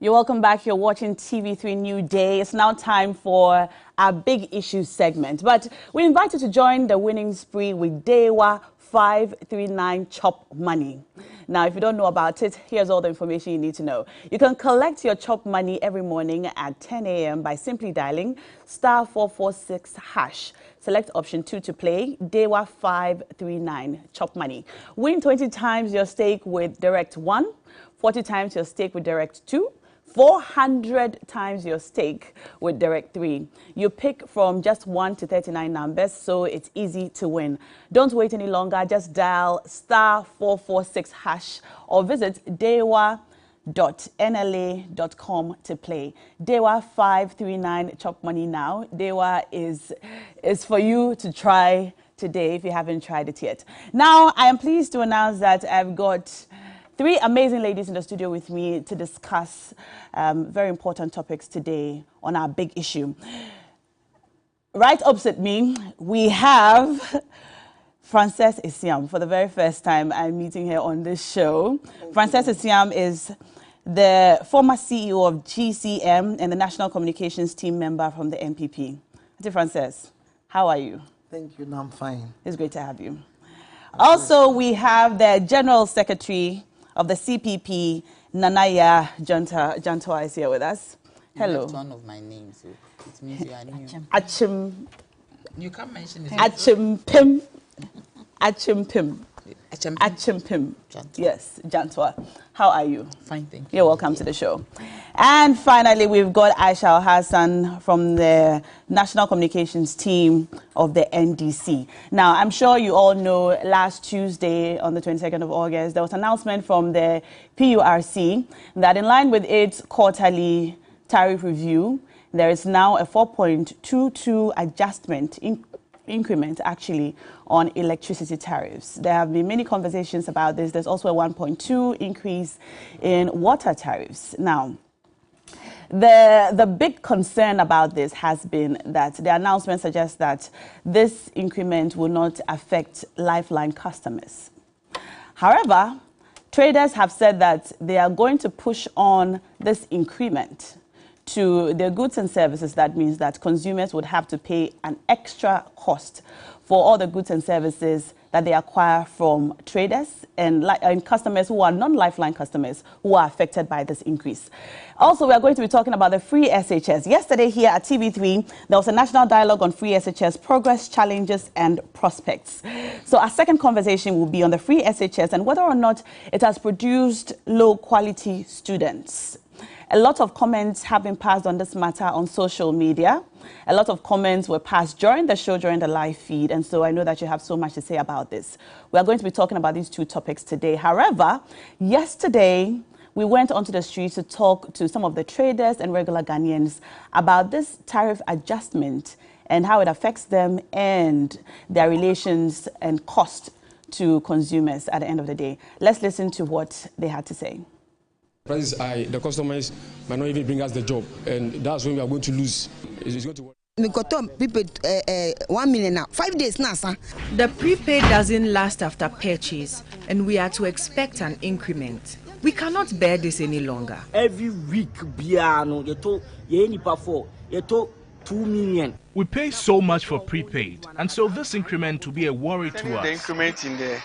You're welcome back. You're watching TV3 New Day. It's now time for our big issue segment. But we invite you to join the winning spree with Dewa 539 Chop Money. Now, if you don't know about it, here's all the information you need to know. You can collect your Chop Money every morning at 10 a.m. by simply dialing *446#. Select option 2 to play, Dewa 539 Chop Money. Win 20 times your stake with Direct 1, 40 times your stake with Direct 2, 400 times your stake with Direct 3. You pick from just 1 to 39 numbers, so it's easy to win. Don't wait any longer. Just dial *446# or visit dewa.nla.com to play. Dewa 539 Chop Money now. Dewa is for you to try today if you haven't tried it yet. Now, I am pleased to announce that I've got 3 amazing ladies in the studio with me to discuss very important topics today on our big issue. Right opposite me, we have Frances Esiam. For the very first time, I'm meeting her on this show. Frances Esiam is the former CEO of GCM and the National Communications Team member from the NPP. Auntie Frances, how are you? Thank you, no, I'm fine. It's great to have you. Also, we have the General Secretary of the CPP, Nanaya Jantoa is here with us. Hello. That's one of my names, so it means you are new. Achim. You can't mention it. Achimpim. Achimpim. Achimpim. Yes, Jantoa. How are you? Fine, thank you. You're welcome to the show. And finally, we've got Aisha Al-Hassan from the National Communications Team of the NDC. Now, I'm sure you all know last Tuesday, on the 22nd of August, there was an announcement from the PURC that in line with its quarterly tariff review, there is now a 4.22 adjustment increment actually on electricity tariffs. There have been many conversations about this. There's also a 1.2 increase in water tariffs. Now, the big concern about this has been that the announcement suggests that this increment will not affect Lifeline customers. However, traders have said that they are going to push on this increment to their goods and services. That means that consumers would have to pay an extra cost for all the goods and services that they acquire from traders and customers who are non-Lifeline customers who are affected by this increase. Also, we are going to be talking about the free SHS. Yesterday here at TV3, there was a national dialogue on free SHS, progress, challenges and prospects. So our second conversation will be on the free SHS and whether or not it has produced low-quality students. A lot of comments have been passed on this matter on social media. A lot of comments were passed during the show, during the live feed, and so I know that you have so much to say about this. We are going to be talking about these 2 topics today. However, yesterday, we went onto the streets to talk to some of the traders and regular Ghanaians about this tariff adjustment and how it affects them and their relations and cost to consumers at the end of the day. Let's listen to what they had to say. Prices high, the customers might not even bring us the job, and that's when we are going to lose. It's going to We got prepaid 1 million now. 5 days now, sir. The prepaid doesn't last after purchase, and we are to expect an increment. We cannot bear this any longer. Every week, you told 2 million. We pay so much for prepaid, and so this increment will be a worry to us. The increment in the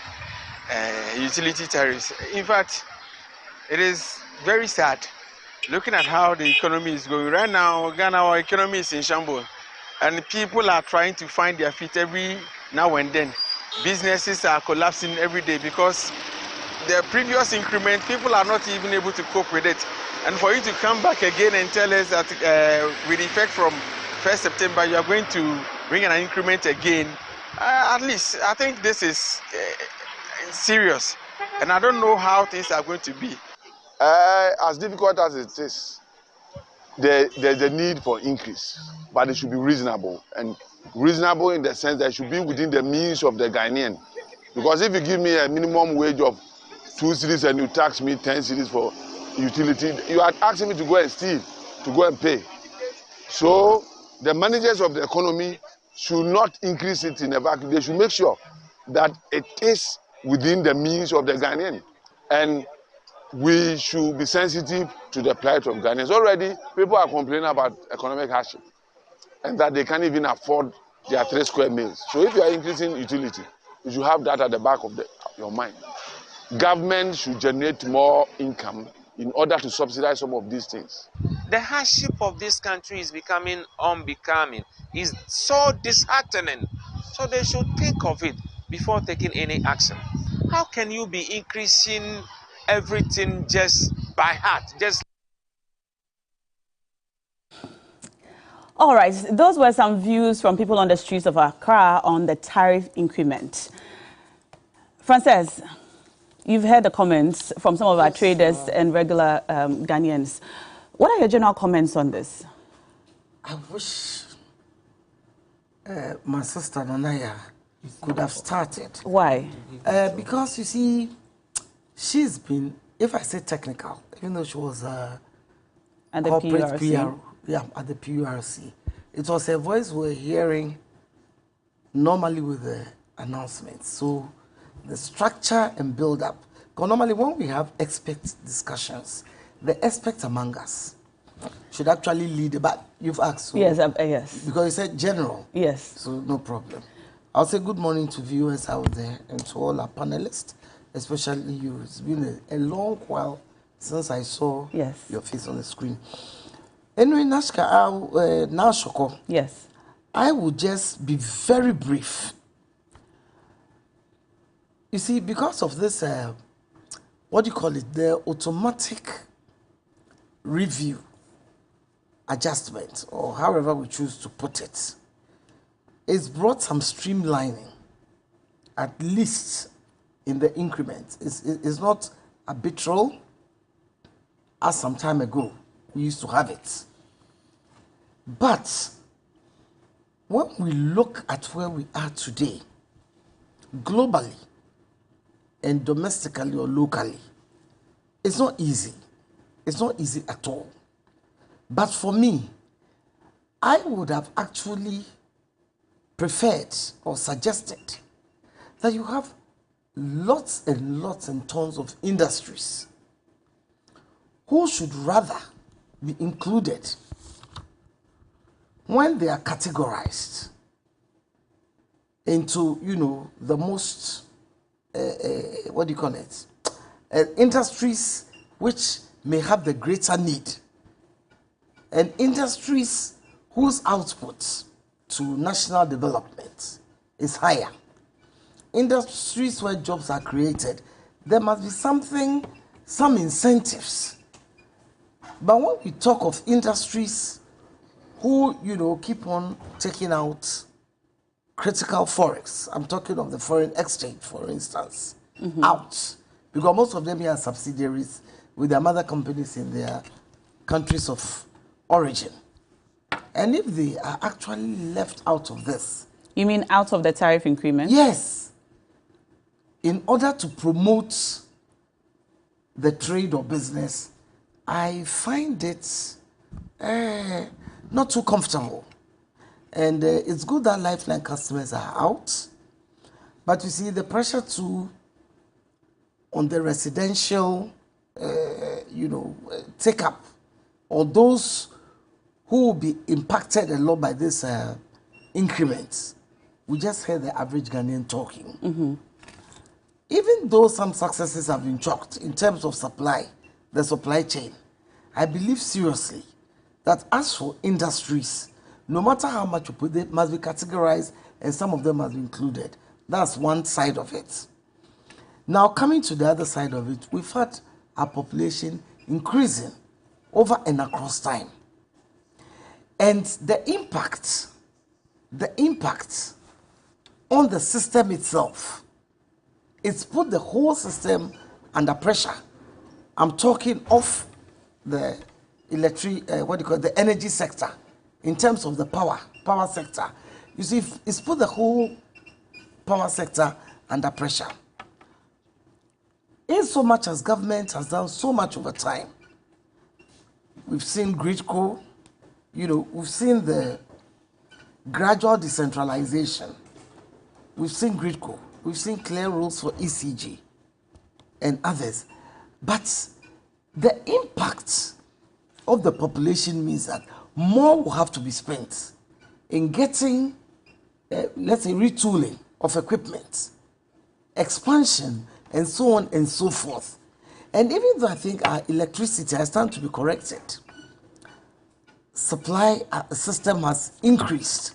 utility tariffs. In fact, it is very sad looking at how the economy is going. Right now, Ghana, our economy is in shambles, and people are trying to find their feet every now and then. Businesses are collapsing every day because the previous increment, people are not even able to cope with it. And for you to come back again and tell us that with effect from 1st September, you are going to bring an increment again, at least I think this is serious. And I don't know how things are going to be. As difficult as it is, there's a need for increase, but it should be reasonable. And reasonable in the sense that it should be within the means of the Ghanaian. Because if you give me a minimum wage of 2 cedis and you tax me 10 cedis for utility, you are asking me to go and steal, to go and pay. So the managers of the economy should not increase it in a vacuum. They should make sure that it is within the means of the Ghanaian. And we should be sensitive to the plight of Ghanaians. Already, people are complaining about economic hardship and that they can't even afford their 3 square meals. So if you are increasing utility, you should have that at the back of your mind. Government should generate more income in order to subsidize some of these things. The hardship of this country is becoming unbecoming. It's so disheartening. So they should think of it before taking any action. How can you be increasing everything just by heart? All right, those were some views from people on the streets of Accra on the tariff increment. Frances, you've heard the comments from some of our traders and regular Ghanaians. What are your general comments on this? I wish my sister Nanaya could have started. Why? Because you see, she's been, if I say technical, even though she was at the corporate PRC. at the PRC, it was her voice we're hearing normally with the announcements. So the structure and build up. Because normally when we have expert discussions, the experts among us should actually lead. But you've asked. So, yes, yes. Because you said general. Yes. So no problem. I'll say good morning to viewers out there and to all our panelists, especially you. It's been a long while since I saw your face on the screen. Anyway, Nashoko. Yes. I will just be very brief. You see, because of this, what do you call it? The automatic review adjustment, or however we choose to put it, it's brought some streamlining, at least in the increment. It's not arbitral as some time ago we used to have it. But when we look at where we are today, globally and domestically or locally, it's not easy. It's not easy at all. But for me, I would have actually preferred or suggested that you have lots and lots and tons of industries who should rather be included when they are categorized into, you know, the most, what do you call it? Industries which may have the greater need, and industries whose output to national development is higher. Industries where jobs are created, there must be something, some incentives. But when we talk of industries who, you know, keep on taking out critical forex, I'm talking of the foreign exchange, for instance, out, because most of them here are subsidiaries with their mother companies in their countries of origin. And if they are actually left out of this. You mean out of the tariff increment? Yes. In order to promote the trade or business, I find it not too comfortable. And it's good that Lifeline customers are out. But you see, the pressure on the residential, take up, or those who will be impacted a lot by this increment. We just heard the average Ghanaian talking. Even though some successes have been chalked in terms of supply, the supply chain, I believe seriously that as for industries, no matter how much you put, they must be categorized and some of them must be included. That's one side of it. Now, coming to the other side of it, we've had our population increasing over and across time. And the impact on the system itself, it's put the whole system under pressure. I'm talking of the the energy sector, in terms of the power sector. You see, it's put the whole power sector under pressure. In so much as government has done so much over time, we've seen GridCo, we've seen the gradual decentralization. We've seen GridCo. We've seen clear rules for ECG and others. But the impact of the population means that more will have to be spent in getting, let's say, retooling of equipment, expansion, and so on and so forth. And even though I think our electricity has time to be corrected, supply system has increased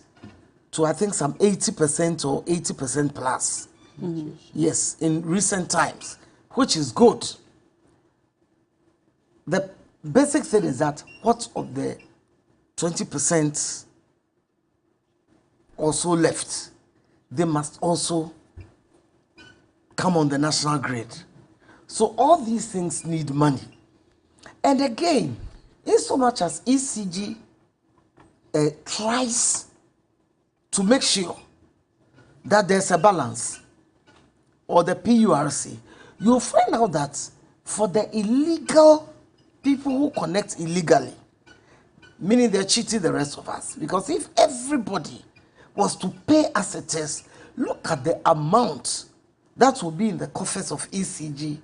to, I think, some 80% or 80% plus. Yes, in recent times, which is good. The basic thing is that what of the 20% also left, they must also come on the national grid. So all these things need money. And again, in so much as ECG tries to make sure that there's a balance, or the PURC, you'll find out that for the illegal people who connect illegally, meaning they're cheating the rest of us, because if everybody was to pay as it is, look at the amount that will be in the coffers of ECG.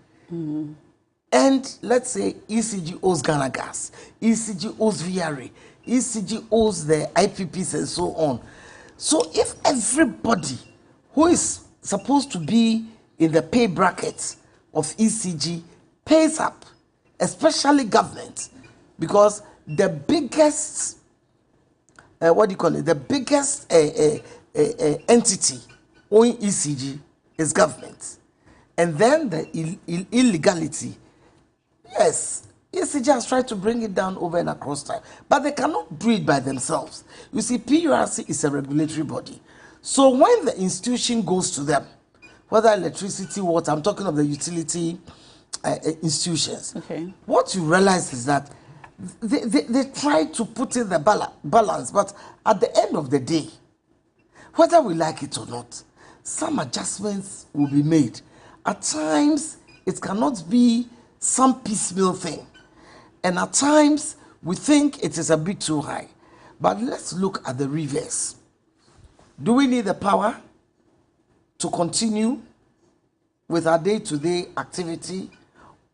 And let's say ECG owes Ghana Gas, ECG owes VRA, ECG owes the IPPs and so on. So if everybody who is supposed to be in the pay brackets of ECG pays up, especially government, because the biggest, the biggest entity owing ECG is government. And then the illegality, yes, ECG has tried to bring it down over and across time, but they cannot do it by themselves. You see, PURC is a regulatory body. So when the institution goes to them, whether electricity, water, I'm talking of the utility institutions, okay, what you realize is that they try to put in the balance, but at the end of the day, whether we like it or not, some adjustments will be made. At times, it cannot be some piecemeal thing. And at times, we think it is a bit too high. But let's look at the reverse. Do we need the power to continue with our day-to-day activity?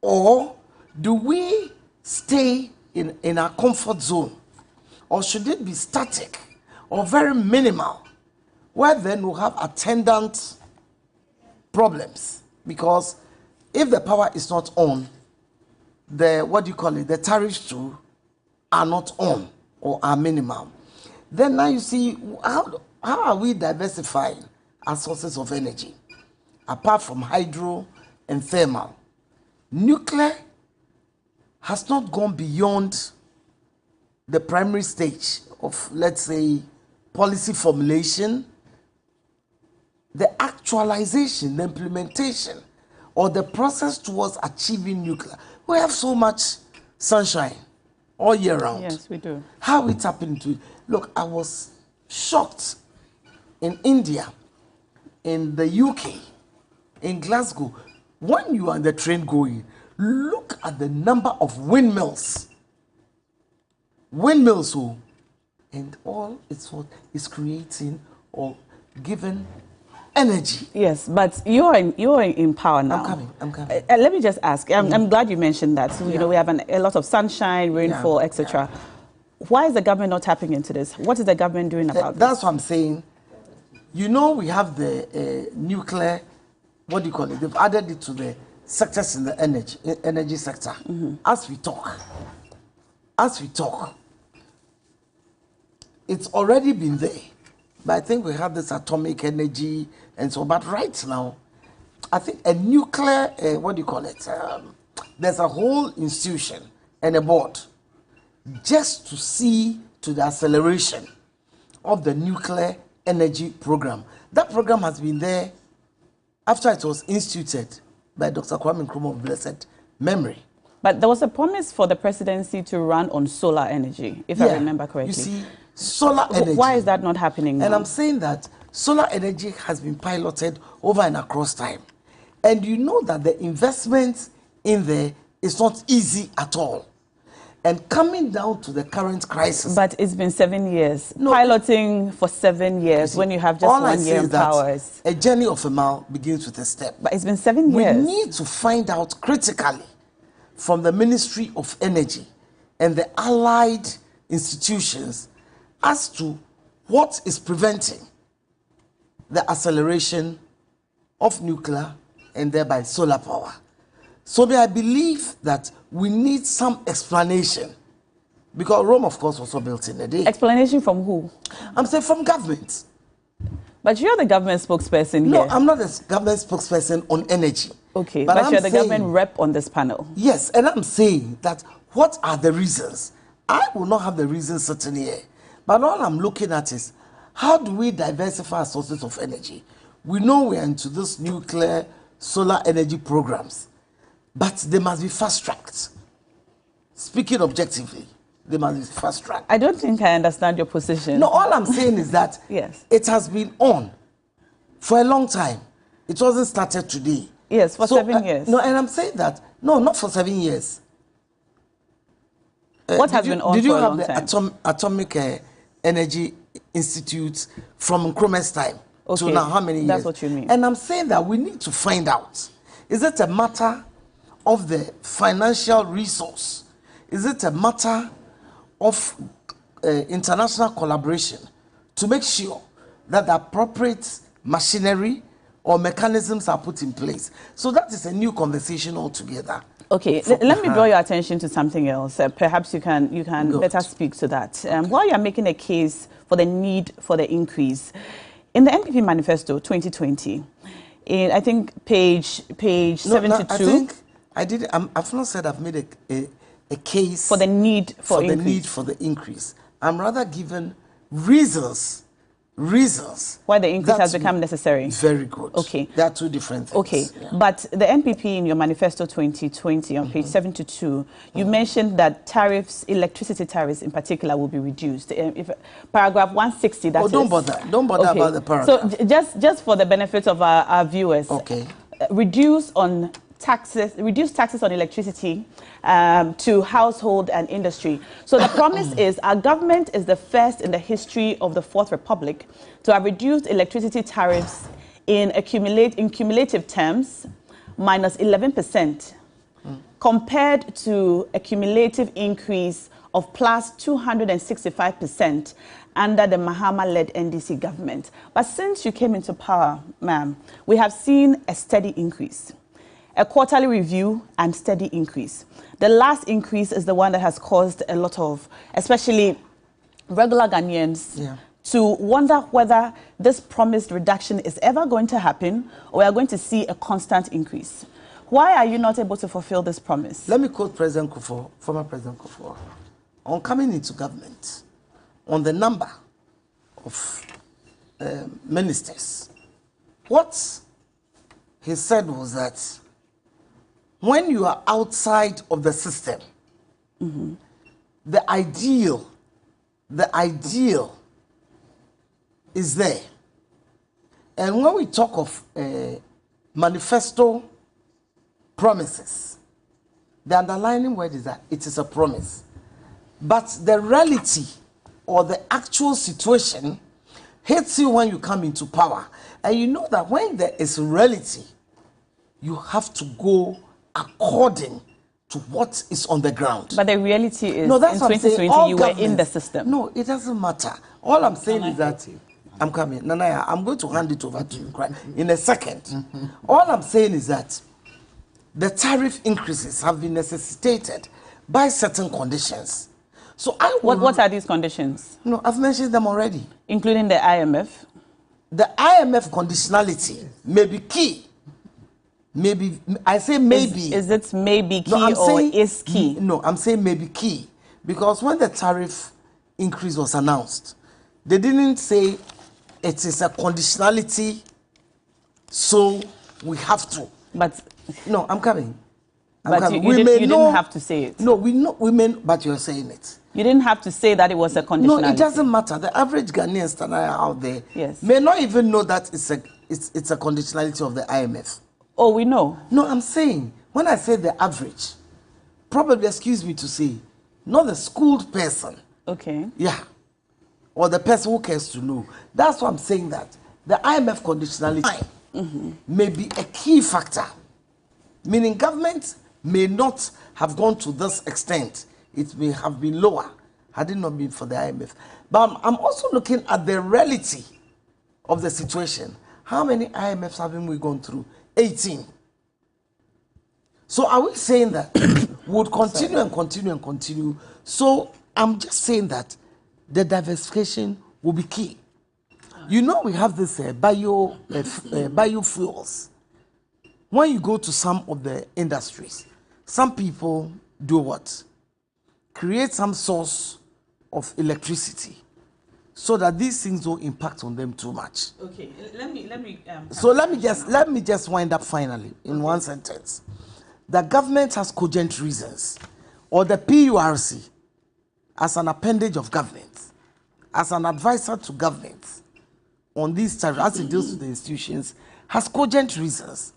Or do we stay in our comfort zone? Or should it be static or very minimal, where then we'll have attendant problems? Because if the power is not on, the tariffs too are not on or are minimal. Then now you see, how are we diversifying our sources of energy? Apart from hydro and thermal, nuclear has not gone beyond the primary stage of, let's say, policy formulation, the actualization, the implementation, or the process towards achieving nuclear. We have so much sunshine all year round. Yes, we do. How we tap into it? Look, I was shocked in India, in the UK, in Glasgow. When you are on the train going, look at the number of windmills. Windmills, and all it's what is creating or giving energy. Yes, but you're in power now. I'm coming. Let me just ask. I'm glad you mentioned that. So, you know, we have a lot of sunshine, rainfall, etc. Why is the government not tapping into this? What is the government doing about this? That's what I'm saying. You know, we have the nuclear, they've added it to the sectors in the energy sector. As we talk, it's already been there. But I think we have this atomic energy and so, but right now, I think a nuclear, there's a whole institution and a board just to see to the acceleration of the nuclear energy program. That program has been there after it was instituted by Dr. Kwame Nkrumah of blessed memory. But there was a promise for the presidency to run on solar energy, if I remember correctly. You see, solar energy. Why is that not happening now? And I'm saying that solar energy has been piloted over and across time. And you know that the investment in there is not easy at all. And coming down to the current crisis. But it's been 7 years. No, piloting for 7 years when you have just 1 year in power. A journey of a mile begins with a step. But it's been 7 years. We need to find out critically from the Ministry of Energy and the allied institutions as to what is preventing the acceleration of nuclear and thereby solar power. So I believe that we need some explanation, because Rome, of course, was not built in a day. Explanation from who? I'm saying from government. But you're the government spokesperson here. No, I'm not the government spokesperson on energy. Okay, but you're the government rep on this panel. Yes, and I'm saying that what are the reasons? I will not have the reasons sitting here. But all I'm looking at is, how do we diversify our sources of energy? We know we're into this nuclear, solar energy programs, but they must be fast-tracked. Speaking objectively, they must be fast-tracked. I don't think I understand your position. No, all I'm saying is that yes, it has been on for a long time. It wasn't started today. Yes, for 7 years. No, and I'm saying that, no, not for 7 years. What has been on for a long time? Did you have the Atomic Energy Institute from Nkrumah's time to now how many years? That's what you mean. And I'm saying that we need to find out, is it a matter of the financial resource? Is it a matter of international collaboration to make sure that the appropriate machinery or mechanisms are put in place? So that is a new conversation altogether. Okay, let me draw your attention to something else. Perhaps you can better speak to that. While you're making a case for the need for the increase, in the NPP manifesto 2020, in I think page 72. No, I think I did. I've not said I've made a case for the need for the need for the increase. I'm rather given reasons why the increase has become necessary. Very good. Okay. There are two different things. Okay. Yeah. But the NPP in your manifesto 2020 on page 72, you mentioned that electricity tariffs in particular, will be reduced. If paragraph 160, that is. Don't bother about the paragraph. So just for the benefit of our viewers. Okay. Reduce taxes on electricity to household and industry. So the promise is our government is the first in the history of the Fourth Republic to have reduced electricity tariffs in cumulative terms minus 11%, compared to a cumulative increase of plus 265% under the Mahama-led NDC government. But since you came into power, ma'am, we have seen a steady increase, a quarterly review and steady increase. The last increase is the one that has caused a lot of, especially regular Ghanaians, to wonder whether this promised reduction is ever going to happen, or we are going to see a constant increase. Why are you not able to fulfill this promise? Let me quote President Kufuor, former President Kufuor, on coming into government, on the number of ministers. What he said was that when you are outside of the system, the ideal is there. And when we talk of manifesto promises, the underlining word is that it is a promise. But the reality or the actual situation hits you when you come into power. And you know that when there is reality, you have to go according to what is on the ground. But the reality is, no, that's in 2020, you were in the system. No, it doesn't matter. All I'm saying is that, I'm coming. Nanaya, I'm going to hand it over to you in a second. All I'm saying is that the tariff increases have been necessitated by certain conditions. So what are these conditions? No, I've mentioned them already. Including the IMF? The IMF conditionality may be key. Maybe, I say maybe. Is it maybe key or is key? No, I'm saying maybe key. Because when the tariff increase was announced, they didn't say it is a conditionality, so we have to. But no, I'm coming. But you didn't have to say it. No, we may, but you're saying it. You didn't have to say that it was a conditionality. No, it doesn't matter. The average Ghanaian standard out there may not even know that it's a conditionality of the IMF. Oh, we know. No, I'm saying, when I say the average, probably, excuse me to say, not the schooled person. Okay. Yeah. Or the person who cares to know. That's why I'm saying that the IMF conditionality may be a key factor, meaning government may not have gone to this extent. It may have been lower had it not been for the IMF. But I'm also looking at the reality of the situation. How many IMFs haven't we gone through? 18. So are we saying that we would continue and continue and continue? So I'm just saying that the diversification will be key. You know, we have this biofuels. When you go to some of the industries, some people do what? Create some source of electricity so that these things don't impact on them too much. Okay, let me just wind up finally in one sentence. The government has cogent reasons, or the PURC, as an appendage of government, as an advisor to government on these tariffs, as it deals with the institutions, has cogent reasons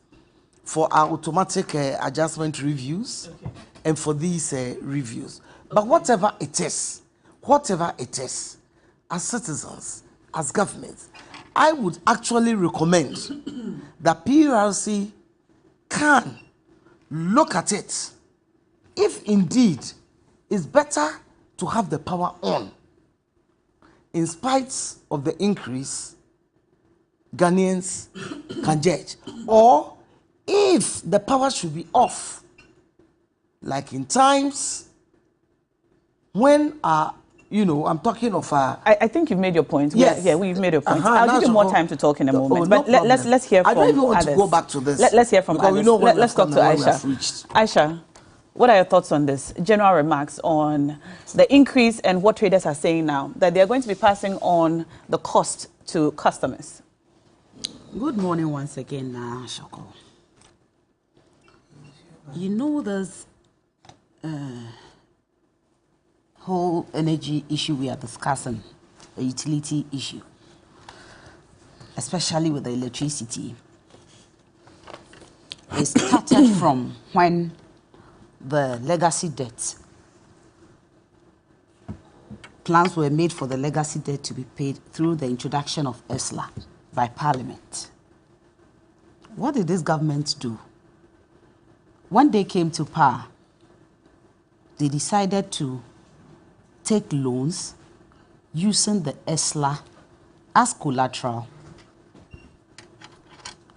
for our automatic adjustment reviews and for these reviews. But whatever it is, as citizens, as governments, I would actually recommend that PURC can look at it. If indeed it's better to have the power on, in spite of the increase, Ghanaians can judge. Or if the power should be off, like in times when I'm talking of I think you've made your point. Yes. Yeah, we've made your point. I'll give you more time to talk in a moment. But let's hear from others. I don't even want to go back to this. Let's hear from others. Let's talk to Aisha. Aisha, what are your thoughts on this? General remarks on the increase and what traders are saying now, that they are going to be passing on the cost to customers. Good morning once again, Shoko. You know, there's whole energy issue we are discussing, a utility issue, especially with the electricity. It started from when the legacy debt, plans were made for the legacy debt to be paid through the introduction of ESLA by Parliament. What did this government do? When they came to power, they decided to take loans using the ESLA as collateral,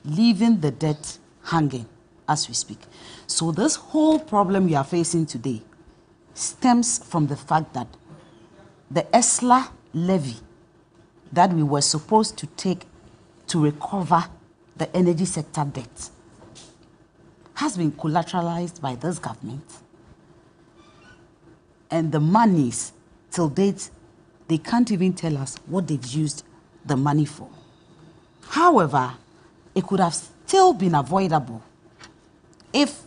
leaving the debt hanging as we speak. So this whole problem we are facing today stems from the fact that the ESLA levy that we were supposed to take to recover the energy sector debt has been collateralized by this government. And the monies, till date, they can't even tell us what they've used the money for. However, it could have still been avoidable if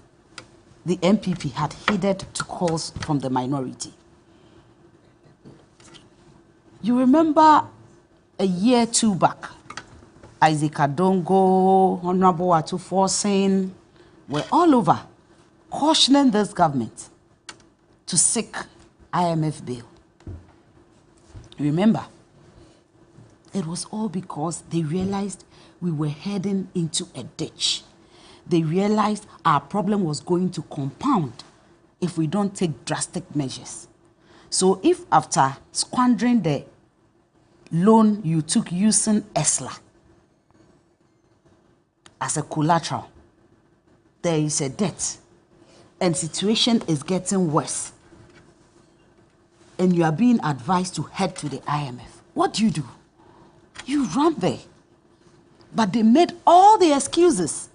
the MPP had heeded to calls from the minority. You remember a year or two back, Isaac Adongo, Honorable Atuforsen were all over cautioning this government to seek IMF bail. Remember, it was all because they realized we were heading into a ditch. They realized our problem was going to compound if we don't take drastic measures. So if after squandering the loan you took using ESLA as a collateral, there is a debt and situation is getting worse, and you are being advised to head to the IMF, what do? You run there. But they made all the excuses.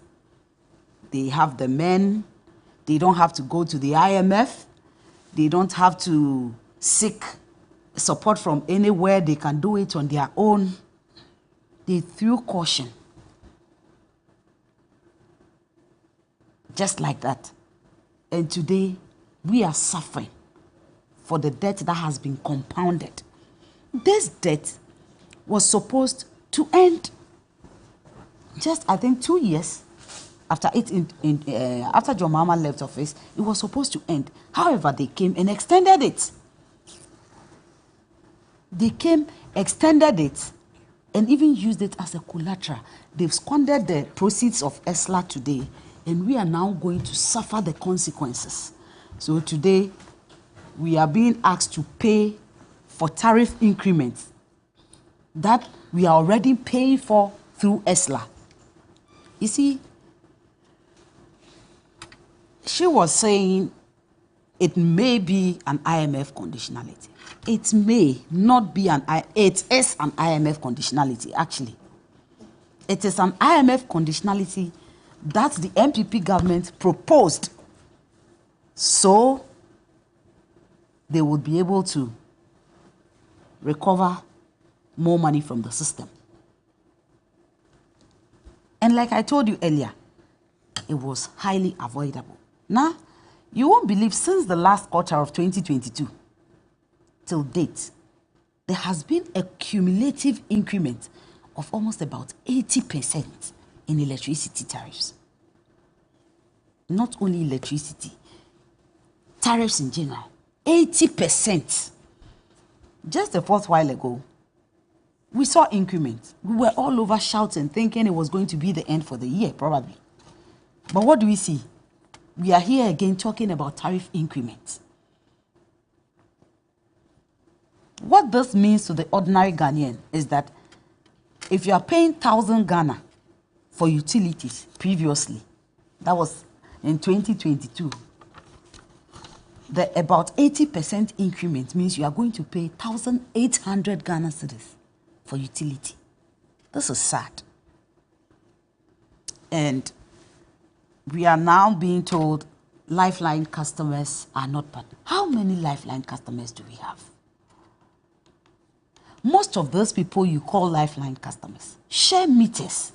They have the men, they don't have to go to the IMF, they don't have to seek support from anywhere, they can do it on their own. They threw caution. Just like that. And today, we are suffering for the debt that has been compounded. This debt was supposed to end just, I think, 2 years after after John Mahama left office. It was supposed to end. However, they came and extended it. They came, extended it, and even used it as a collateral. They've squandered the proceeds of ESLA today, and we are now going to suffer the consequences. So today, we are being asked to pay for tariff increments that we are already paying for through ESLA. You see, she was saying it may be an IMF conditionality. It may not be it is an IMF conditionality, actually. It is an IMF conditionality that the MPP government proposed so they would be able to recover more money from the system. And like I told you earlier, it was highly avoidable. Now, you won't believe, since the last quarter of 2022 till date, there has been a cumulative increment of almost about 80% in electricity tariffs. Not only electricity, tariffs in general, 80%. Just a fourth while ago, we saw increments. We were all over shouting, thinking it was going to be the end for the year, probably. But what do we see? We are here again talking about tariff increments. What this means to the ordinary Ghanaian is that if you are paying 1,000 Ghana for utilities previously, that was in 2022, the about 80% increment means you are going to pay 1,800 Ghana cedis for utility. This is sad. And we are now being told Lifeline customers are not part. How many Lifeline customers do we have? Most of those people you call Lifeline customers share meters.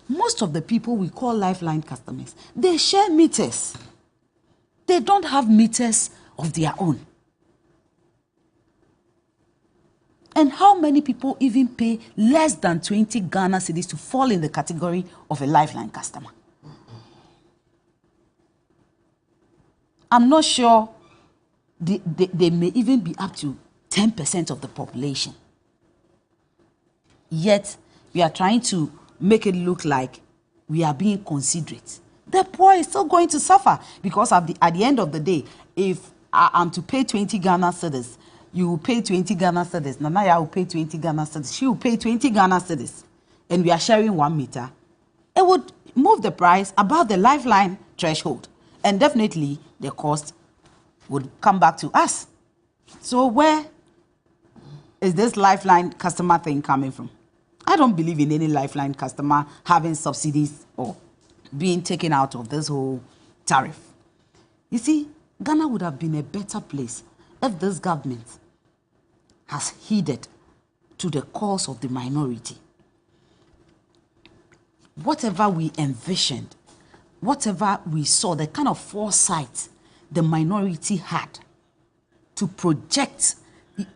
Most of the people we call Lifeline customers, they share meters. They don't have meters of their own. And how many people even pay less than 20 Ghana cedis to fall in the category of a Lifeline customer? I'm not sure they may even be up to 10% of the population. Yet, we are trying to make it look like we are being considerate. The poor is still going to suffer because at the end of the day, if I am to pay 20 Ghana cedis, you will pay 20 Ghana cedis. Nanaya will pay 20 Ghana cedis. She will pay 20 Ghana cedis. And we are sharing 1 meter. It would move the price above the Lifeline threshold. And definitely, the cost would come back to us. So where is this Lifeline customer thing coming from? I don't believe in any Lifeline customer having subsidies or being taken out of this whole tariff. You see, Ghana would have been a better place if this government has heeded to the cause of the minority. Whatever we envisioned, whatever we saw, the kind of foresight the minority had to project,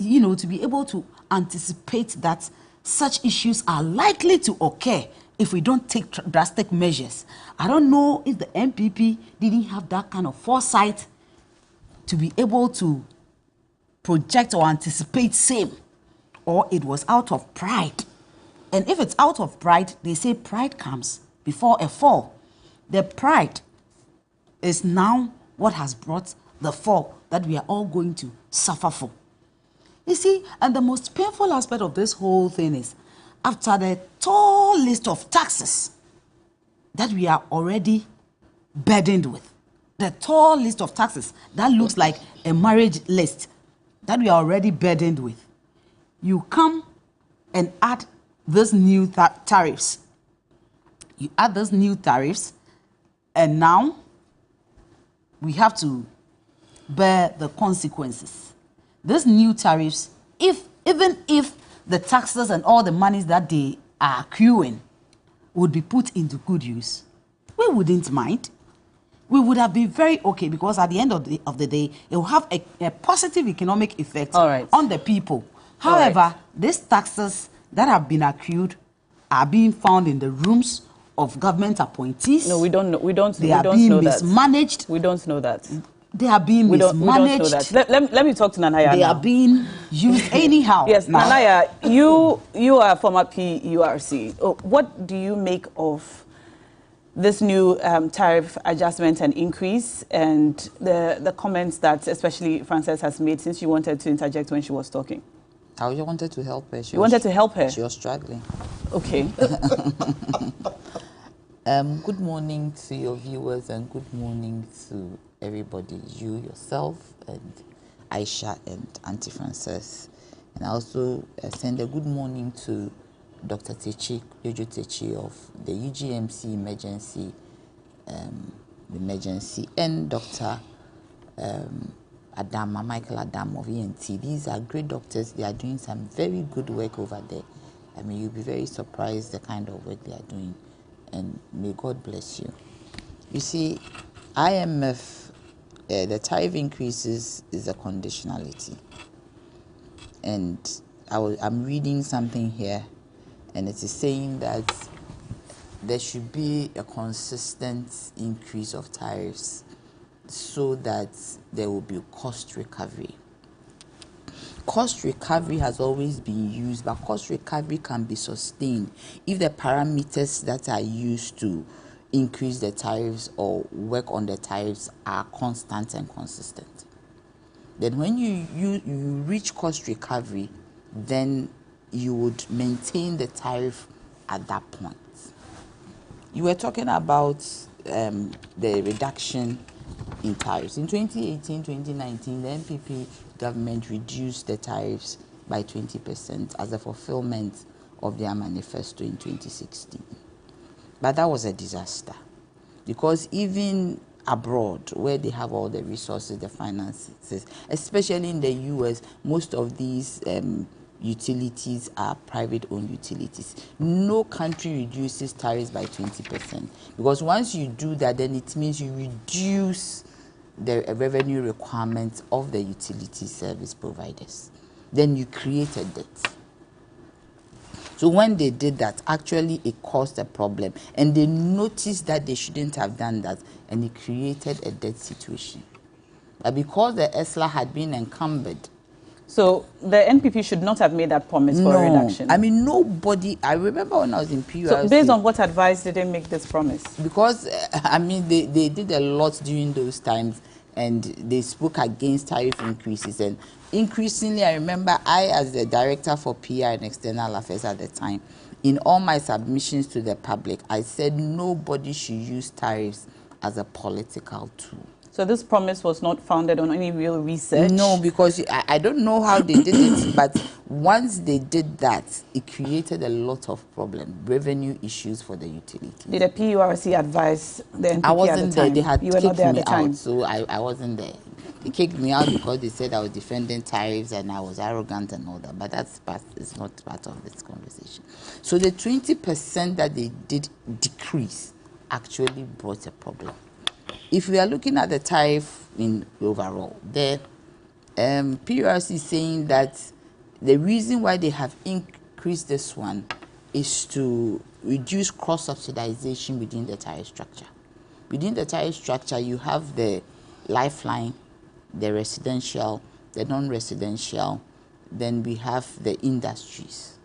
to be able to anticipate that such issues are likely to occur if we don't take drastic measures. I don't know if the MPP didn't have that kind of foresight to be able to project or anticipate same, or it was out of pride. And if it's out of pride, they say pride comes before a fall. The pride is now what has brought the fall that we are all going to suffer for. You see, and the most painful aspect of this whole thing is, after the tall list of taxes that we are already burdened with, the tall list of taxes that looks like a marriage list that we are already burdened with, you come and add these new tariffs. You add those new tariffs, and now we have to bear the consequences. These new tariffs, even if the taxes and all the monies that they are accruing would be put into good use, we wouldn't mind. We would have been very okay, because at the end of the day, it will have a positive economic effect on the people. However, these taxes that have been accrued are being found in the rooms of government appointees. No, we don't know. They are being mismanaged. We don't know that. They are being mismanaged. We don't know that. Let me talk to Nanaya. They are being used anyhow. Yes, now. Nanaya, you are former PURC. What do you make of this new tariff adjustment and increase, and the comments that especially Frances has made, since you wanted to interject when she was talking? I just wanted to help her. You wanted to help her? She was struggling. Okay. Good morning to your viewers and good morning to everybody, you, yourself, and Aisha and Auntie Frances. And I also send a good morning to Dr. Techi, Jojo Techi of the UGMC emergency, and Dr. Adama, Michael Adam of ENT. These are great doctors. They are doing some very good work over there. I mean, you'll be very surprised the kind of work they are doing, and may God bless you. You see, IMF, the tariff increases is a conditionality. And I'm reading something here, and it is saying that there should be a consistent increase of tariffs so that there will be cost recovery. Cost recovery has always been used, but cost recovery can be sustained if the parameters that are used to increase the tariffs or work on the tariffs are constant and consistent. Then when you reach cost recovery, then you would maintain the tariff at that point. You were talking about the reduction in tariffs. In 2018, 2019, the NPP government reduced the tariffs by 20% as a fulfillment of their manifesto in 2016. But that was a disaster, because even abroad, where they have all the resources, the finances, especially in the US, most of these utilities are private-owned utilities. No country reduces tariffs by 20%, because once you do that, then it means you reduce the revenue requirements of the utility service providers. Then you create a debt. So when they did that, actually it caused a problem, and they noticed that they shouldn't have done that, and it created a debt situation. But because the ESLA had been encumbered. So the NPP should not have made that promise for a reduction? I mean, nobody, I remember when I was in PURC. So based on what advice did they make this promise? Because, I mean, they did a lot during those times, and they spoke against tariff increases. And increasingly, I remember I, as the director for PR and external affairs at the time, in all my submissions to the public, I said nobody should use tariffs as a political tool. So this promise was not founded on any real research? No, because I don't know how they did it, but once they did that, it created a lot of problems, revenue issues for the utilities. Did the PURC advise the NPP I wasn't at the there. time? They had you were not kicked there at me the time. out, so I wasn't there. They kicked me out because they said I was defending tariffs and I was arrogant and all that, but it's not part of this conversation. So the 20% that they did decrease actually brought a problem. If we are looking at the tariff in overall, the PURC is saying that the reason why they have increased this one is to reduce cross-subsidization within the tariff structure. Within the tariff structure, you have the lifeline, the residential, the non-residential, then we have the industries.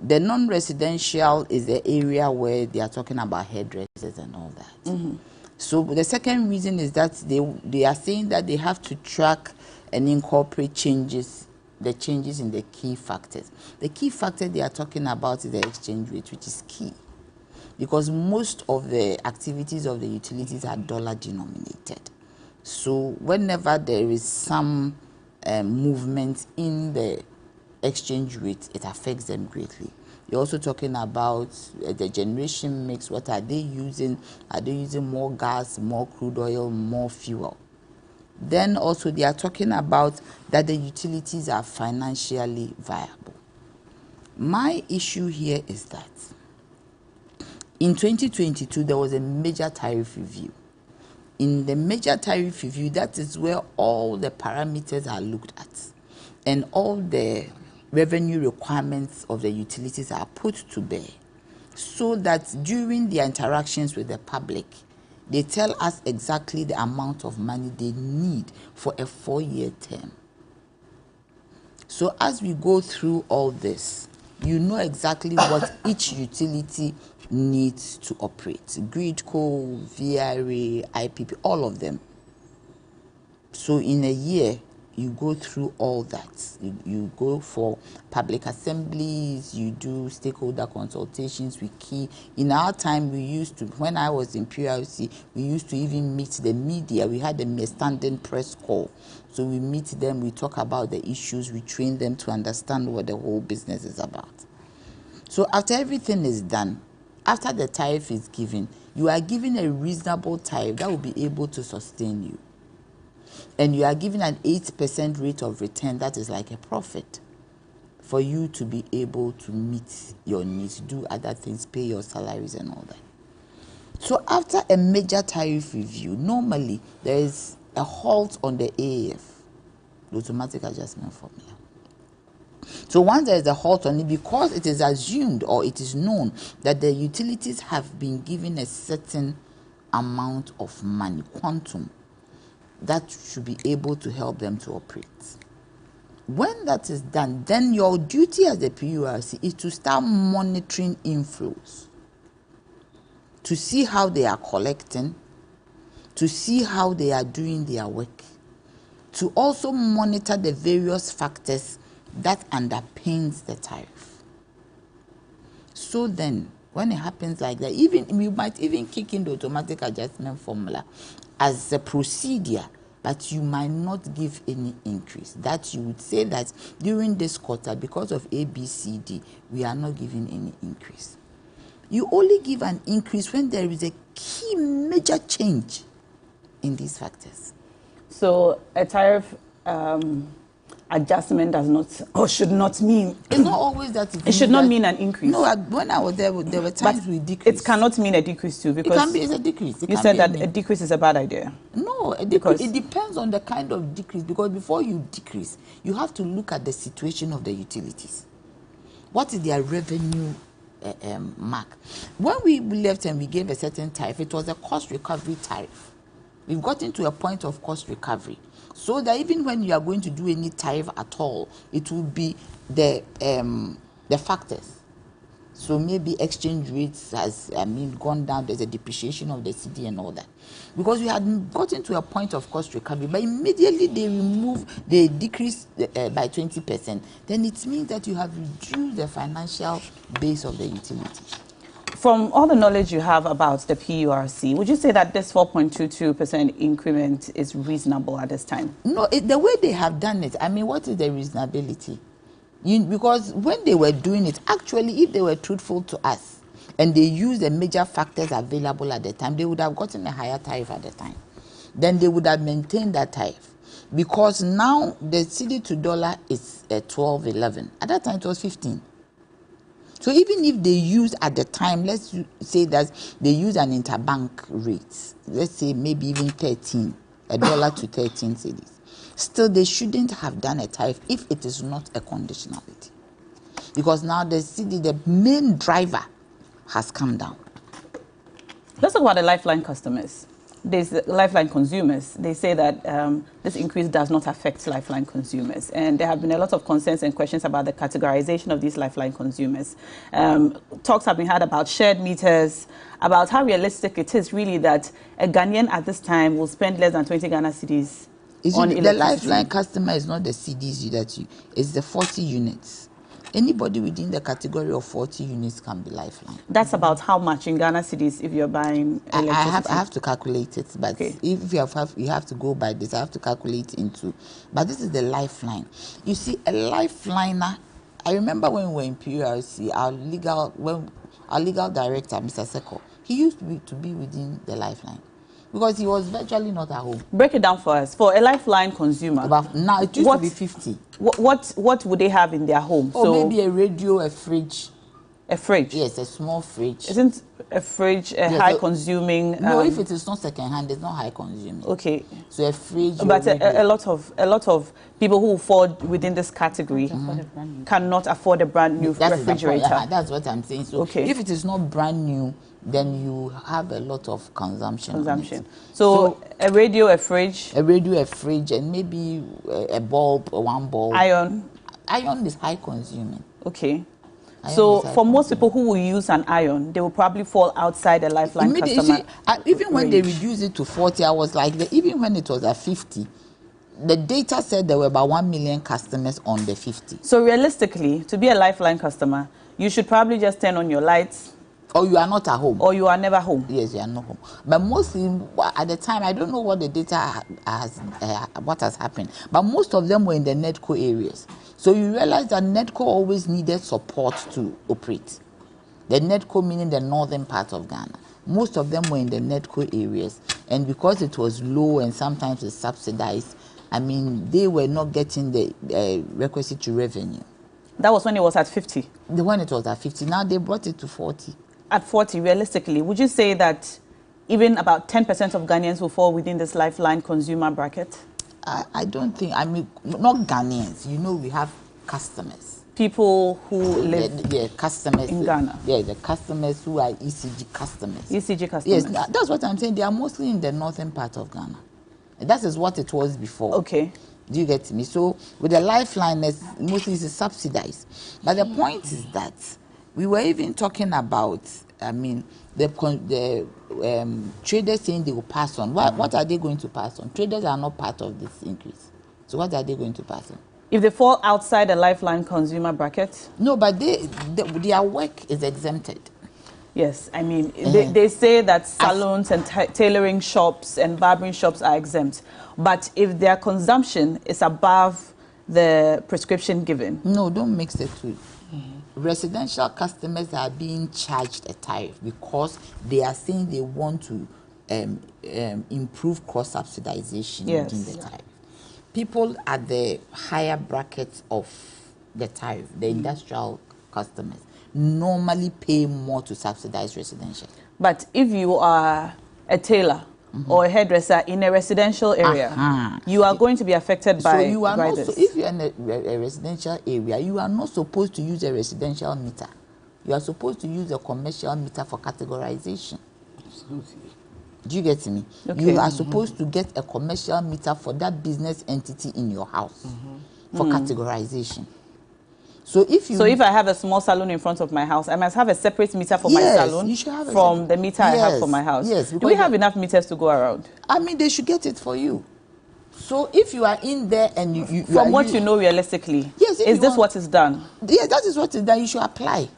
The non-residential is the area where they are talking about hairdressers and all that. Mm-hmm. So the second reason is that they are saying that they have to track and incorporate the changes in the key factors. The key factor they are talking about is the exchange rate, which is key, because most of the activities of the utilities are dollar denominated. So whenever there is some movement in the exchange rate, it affects them greatly. You're also talking about the generation mix. What are they using? Are they using more gas, more crude oil, more fuel? Then also they are talking about that the utilities are financially viable. My issue here is that in 2022, there was a major tariff review. In the major tariff review, that is where all the parameters are looked at, and all the revenue requirements of the utilities are put to bear, so that during their interactions with the public, they tell us exactly the amount of money they need for a 4-year term. So as we go through all this, you know exactly what each utility needs to operate. Gridco, VRA, IPP, all of them. So in a year, you go through all that. You go for public assemblies, you do stakeholder consultations with key. In our time, we used to, when I was in PRC, we used to even meet the media. We had a standing press call. So we meet them, we talk about the issues, we train them to understand what the whole business is about. So after everything is done, after the tariff is given, you are given a reasonable tariff that will be able to sustain you. And you are given an 8% rate of return, that is like a profit, for you to be able to meet your needs, do other things, pay your salaries and all that. So after a major tariff review, normally there is a halt on the AAF, the automatic adjustment formula. So once there is a halt on it, because it is assumed or it is known that the utilities have been given a certain amount of money, quantum, that should be able to help them to operate. When that is done, then your duty as a PURC is to start monitoring inflows, to see how they are collecting, to see how they are doing their work, to also monitor the various factors that underpins the tariff. So then, when it happens like that, even you might even kick in the automatic adjustment formula as a procedure, but you might not give any increase. That you would say that during this quarter, because of ABCD, we are not giving any increase. You only give an increase when there is a key major change in these factors. So a tariff adjustment does not or should not mean it's not always that it should not mean an increase. No, when I was there were times we decreased. It cannot mean a decrease too, because it's a decrease. You said that a decrease is a bad idea. No, a decrease, it depends on the kind of decrease, because before you decrease, you have to look at the situation of the utilities. What is their revenue mark? When we left and we gave a certain tariff, it was a cost recovery tariff. We've gotten to a point of cost recovery, so that even when you are going to do any tariff at all, it will be the factors. So maybe exchange rates has gone down. There's a depreciation of the CD and all that, because we had gotten to a point of cost recovery, but immediately they decrease by 20%. Then it means that you have reduced the financial base of the utility. From all the knowledge you have about the PURC, would you say that this 4.22% increment is reasonable at this time? No, the way they have done it, what is the reasonability? Because when they were doing it, actually, if they were truthful to us and they used the major factors available at the time, they would have gotten a higher tariff at the time. Then they would have maintained that tariff. Because now the CD to dollar is 12.11. At that time, it was 15. So even if they use at the time, let's say that they use an interbank rate, let's say maybe even 13, $1 to 13 cedis. Still, they shouldn't have done a tariff if it is not a conditionality. Because now the CD, the main driver, has come down. Let's talk about the Lifeline customers. There's Lifeline consumers. They say that this increase does not affect Lifeline consumers. And there have been a lot of concerns and questions about the categorization of these Lifeline consumers. Talks have been had about shared meters, about how realistic it is really that a Ghanaian at this time will spend less than 20 Ghana cedis on electricity. The Lifeline customer is not the CDs that you, it's the 40 units. Anybody within the category of 40 units can be Lifeline. That's about how much in Ghana cedis if you're buying electricity? I have to calculate it, but okay. If you have to go by this, I have to calculate into. But this is the Lifeline. You see, a Lifeliner, I remember when we were in PURC, our legal director, Mr. Seko, he used to be within the Lifeline, because he was virtually not at home. Break it down for us. For a Lifeline consumer, now it used to be 50. What would they have in their home? Maybe a radio, a fridge. A fridge? Yes, a small fridge. Isn't a fridge high consuming? No, if it is not second hand, it's not high consuming. Okay. So a fridge. But a lot of people who fall within this category cannot afford a brand new refrigerator. That's what I'm saying. So if it is not brand new, then you have a lot of consumption. So a radio, a fridge. A radio, a fridge, and maybe a bulb, one bulb. Iron. Iron is high consuming. Okay. So for most people who will use an iron, they will probably fall outside the Lifeline customer even when range. they reduced it to 40, I was like, even when it was at 50, the data said there were about 1 million customers on the 50. So realistically, to be a Lifeline customer, you should probably just turn on your lights. Or you are not at home. Or you are never home. Yes, you are not home. But mostly, at the time, I don't know what the data has, what has happened. But most of them were in the NEDCO areas. So you realize that NEDCO always needed support to operate. The NEDCO meaning the northern part of Ghana. Most of them were in the NEDCO areas. And because it was low and sometimes it's subsidized, I mean, they were not getting the requisite revenue. That was when it was at 50? When it was at 50. Now they brought it to 40. At 40, realistically, would you say that even about 10% of Ghanaians will fall within this Lifeline consumer bracket? I don't think, I mean, not Ghanaians. You know, we have customers. People who live customers in Ghana. Yeah, the customers who are ECG customers. ECG customers. Yes, that's what I'm saying. They are mostly in the northern part of Ghana. That is what it was before. Okay. Do you get me? So with the Lifeline, mostly it's subsidized. But the point is that we were even talking about, I mean, the traders saying they will pass on. What are they going to pass on? Traders are not part of this increase. So what are they going to pass on? If they fall outside the Lifeline consumer bracket? No, but their work is exempted. Yes, I mean, they say that salons and tailoring shops and barbering shops are exempt. But if their consumption is above the prescription given? No, don't mix the two. Residential customers are being charged a tariff because they are saying they want to improve cross-subsidization within the tariff. People at the higher brackets of the tariff, the industrial customers, normally pay more to subsidize residential. But if you are a tailor or a hairdresser in a residential area, you are going to be affected by so you are not, this. so if you are in a residential area, you are not supposed to use a residential meter. You are supposed to use a commercial meter for categorization. Absolutely. Do you get me? Okay. You are supposed to get a commercial meter for that business entity in your house for categorization. So if I have a small salon in front of my house, I must have a separate meter for my salon from the meter I have for my house. Yes. Do we have enough meters to go around? I mean, they should get it for you. So if you are in there and you from what you know realistically, yes, is this what is done? Yes, that is what is done. You should apply.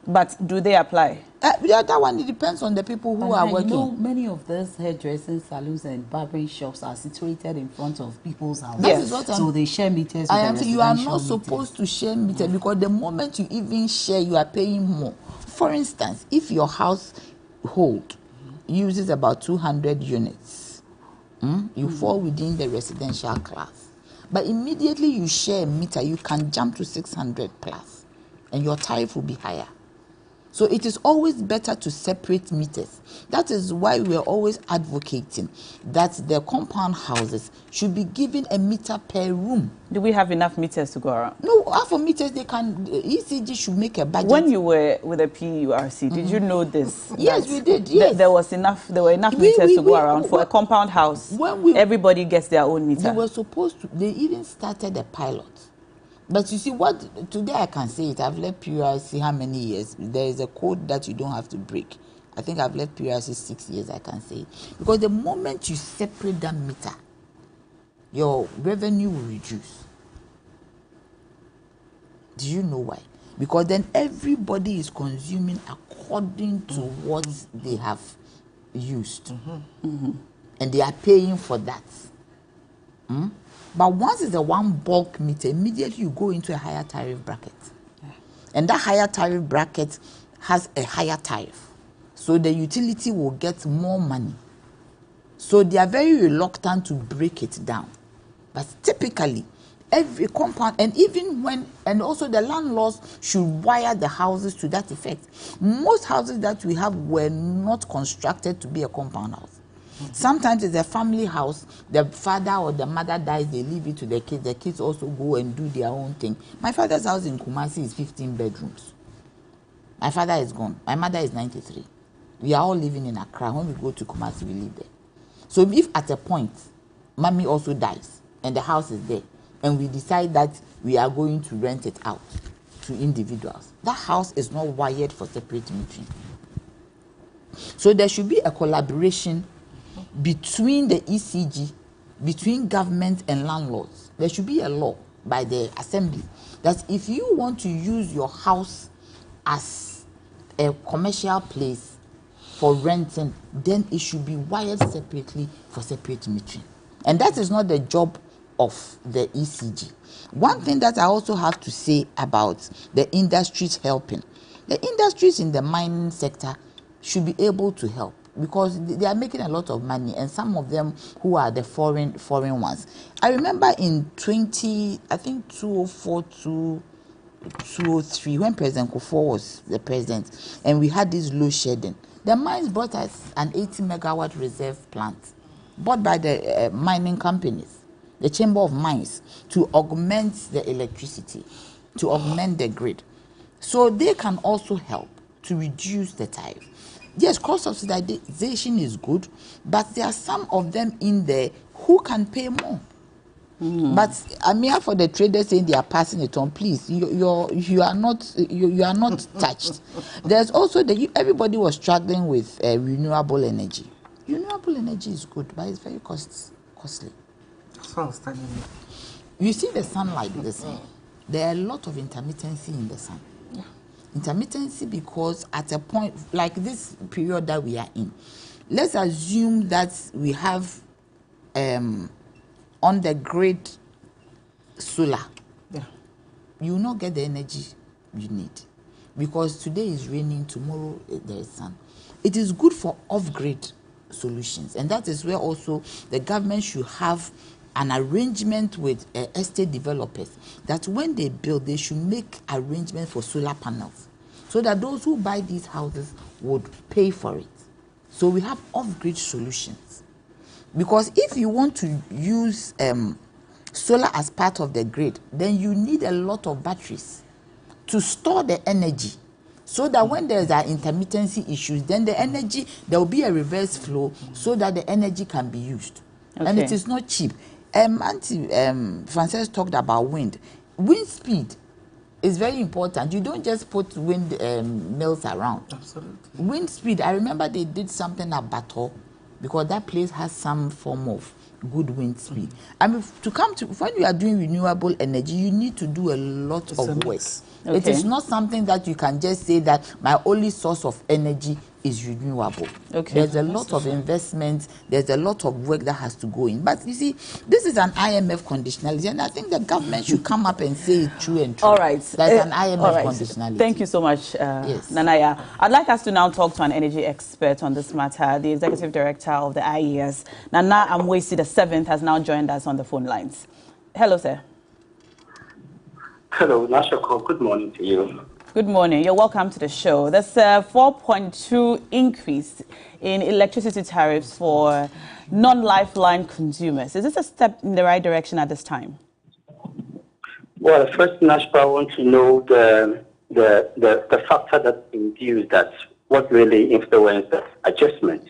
But do they apply? That one, it depends on the people who are working. Know many of those hairdressing salons and barbering shops are situated in front of people's houses. Yes. So they share meters. You are not supposed to share meters because the moment you even share, you are paying more. For instance, if your household uses about 200 units, you fall within the residential class. But immediately you share a meter, you can jump to 600 plus, and your tariff will be higher. So it is always better to separate meters. That is why we are always advocating that the compound houses should be given a meter per room. Do we have enough meters to go around? No, half of meters ECG should make a budget. When you were with the PURC, did you know this? Yes, we did. Yes. There were enough meters to go around for a compound house. Everybody gets their own meter. They were supposed to. They even started a pilot. But you see, today I can say it. I've left PURC how many years? There is a code that you don't have to break. I think I've left PURC 6 years, I can say it. Because the moment you separate that meter, your revenue will reduce. Do you know why? Because then everybody is consuming according to what they have used. And they are paying for that. But once it's a one bulk meter, immediately you go into a higher tariff bracket. And that higher tariff bracket has a higher tariff. So the utility will get more money. So they are very reluctant to break it down. But typically, every compound, and also the landlords should wire the houses to that effect. Most houses that we have were not constructed to be a compound house. Sometimes it's a family house. The father or the mother dies, they leave it to the kids. The kids also go and do their own thing. My father's house in Kumasi is 15 bedrooms. My father is gone. My mother is 93. We are all living in Accra. When we go to Kumasi, we live there. So if at a point, mommy also dies and the house is there, and we decide that we are going to rent it out, to individuals. That house is not wired for separate metering. So there should be a collaboration between the ECG, between government and landlords. There should be a law by the assembly that if you want to use your house as a commercial place for renting, then it should be wired separately for separate metering. And that is not the job of the ECG. One thing that I also have to say about the industries helping, the industries in the mining sector should be able to help because they are making a lot of money, and some of them who are the foreign ones. I remember in 2004 to 2003 when President Kufuor was the president, and we had this load shedding. The mines brought us an 80 megawatt reserve plant, bought by the mining companies, the Chamber of Mines, to augment the electricity, to augment the grid. So they can also help to reduce the tariff. Yes, cross-subsidization is good, but there are some of them in there who can pay more. But I'm here for the traders saying they are passing it on. Please, you are not touched. There's also everybody was struggling with renewable energy. Renewable energy is good, but it's very costly. That's what I was telling you. You see the sunlight, there are a lot of intermittency in the sun. Intermittency because at a point like this period that we are in, let's assume that we have on the grid solar. You will not get the energy you need because today is raining, tomorrow there is sun. It is good for off-grid solutions, and that is where also the government should have an arrangement with estate developers that when they build, they should make arrangements for solar panels so that those who buy these houses would pay for it. So we have off-grid solutions. Because if you want to use solar as part of the grid, then you need a lot of batteries to store the energy so that when there's an intermittency issues, then the energy, there will be a reverse flow so that the energy can be used. Okay. And it is not cheap. Auntie Frances talked about wind. Wind speed is very important. You don't just put wind mills around. Absolutely. Wind speed, I remember they did something at Bato because that place has some form of good wind speed. I mean, when you are doing renewable energy, you need to do a lot of work. Okay. It is not something that you can just say that my only source of energy is renewable. Okay. There's a lot of investment, there's a lot of work that has to go in. But you see, this is an IMF conditionality, and I think the government should come up and say it true and true. All right. That's an IMF conditionality. Thank you so much, yes. Nanaya. I'd like us to now talk to an energy expert on this matter, the Executive Director of the IES. Nana Amwesi VII has now joined us on the phone lines. Hello, sir. Hello, Nashako. Good morning to you. Good morning. You're welcome to the show. There's a 4.2 increase in electricity tariffs for non-lifeline consumers. Is this a step in the right direction at this time? Well, first, Nashako, I want to know the factor that induced that. What really influenced that adjustment?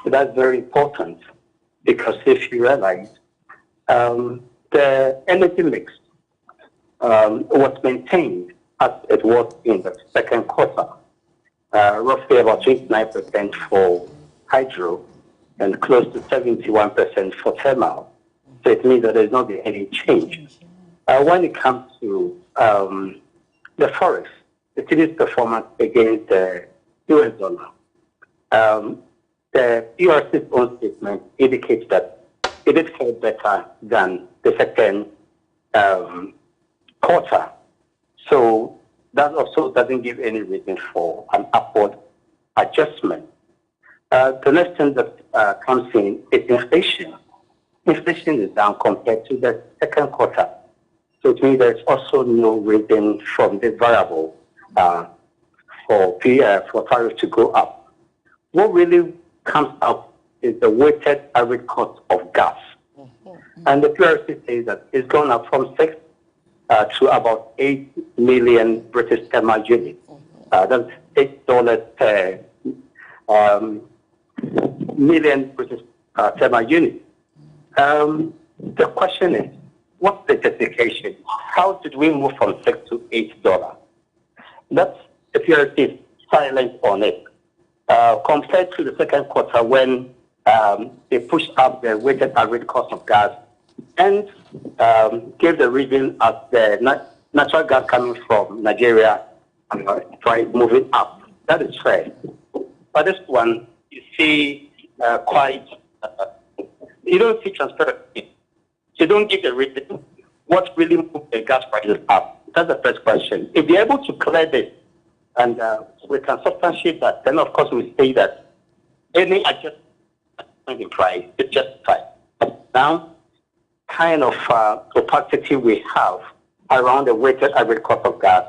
That's very important because if you realize the energy mix was maintained as it was in the second quarter, roughly about 29% for hydro and close to 71% for thermal. So it means that there's not been any change. When it comes to the forex, the city's performance against the US dollar, the PRC's own statement indicates that it did fare better than the second quarter. So that also doesn't give any reason for an upward adjustment. The next thing that comes in is inflation. Inflation is down compared to the second quarter. So it means there's also no reason from this variable for tariff to go up. What really comes up is the weighted average cost of gas. And the PRC says that it's gone up from 6 to about 8 million British thermal units. That's $8 per million British thermal units. The question is, what's the justification? How did we move from $6 to $8? That's the PRC is silent on it. Compared to the second quarter when they pushed up the weighted average cost of gas and gave the reason as the natural gas coming from Nigeria moving up. That is fair. But this one, you see you don't see transparency. You don't give the reason what really moved the gas prices up. That's the first question. If they're able to clear this and we can substantiate that, then of course we say that any adjustment in price is justified. Now, kind of opacity we have around the weighted average cost of gas,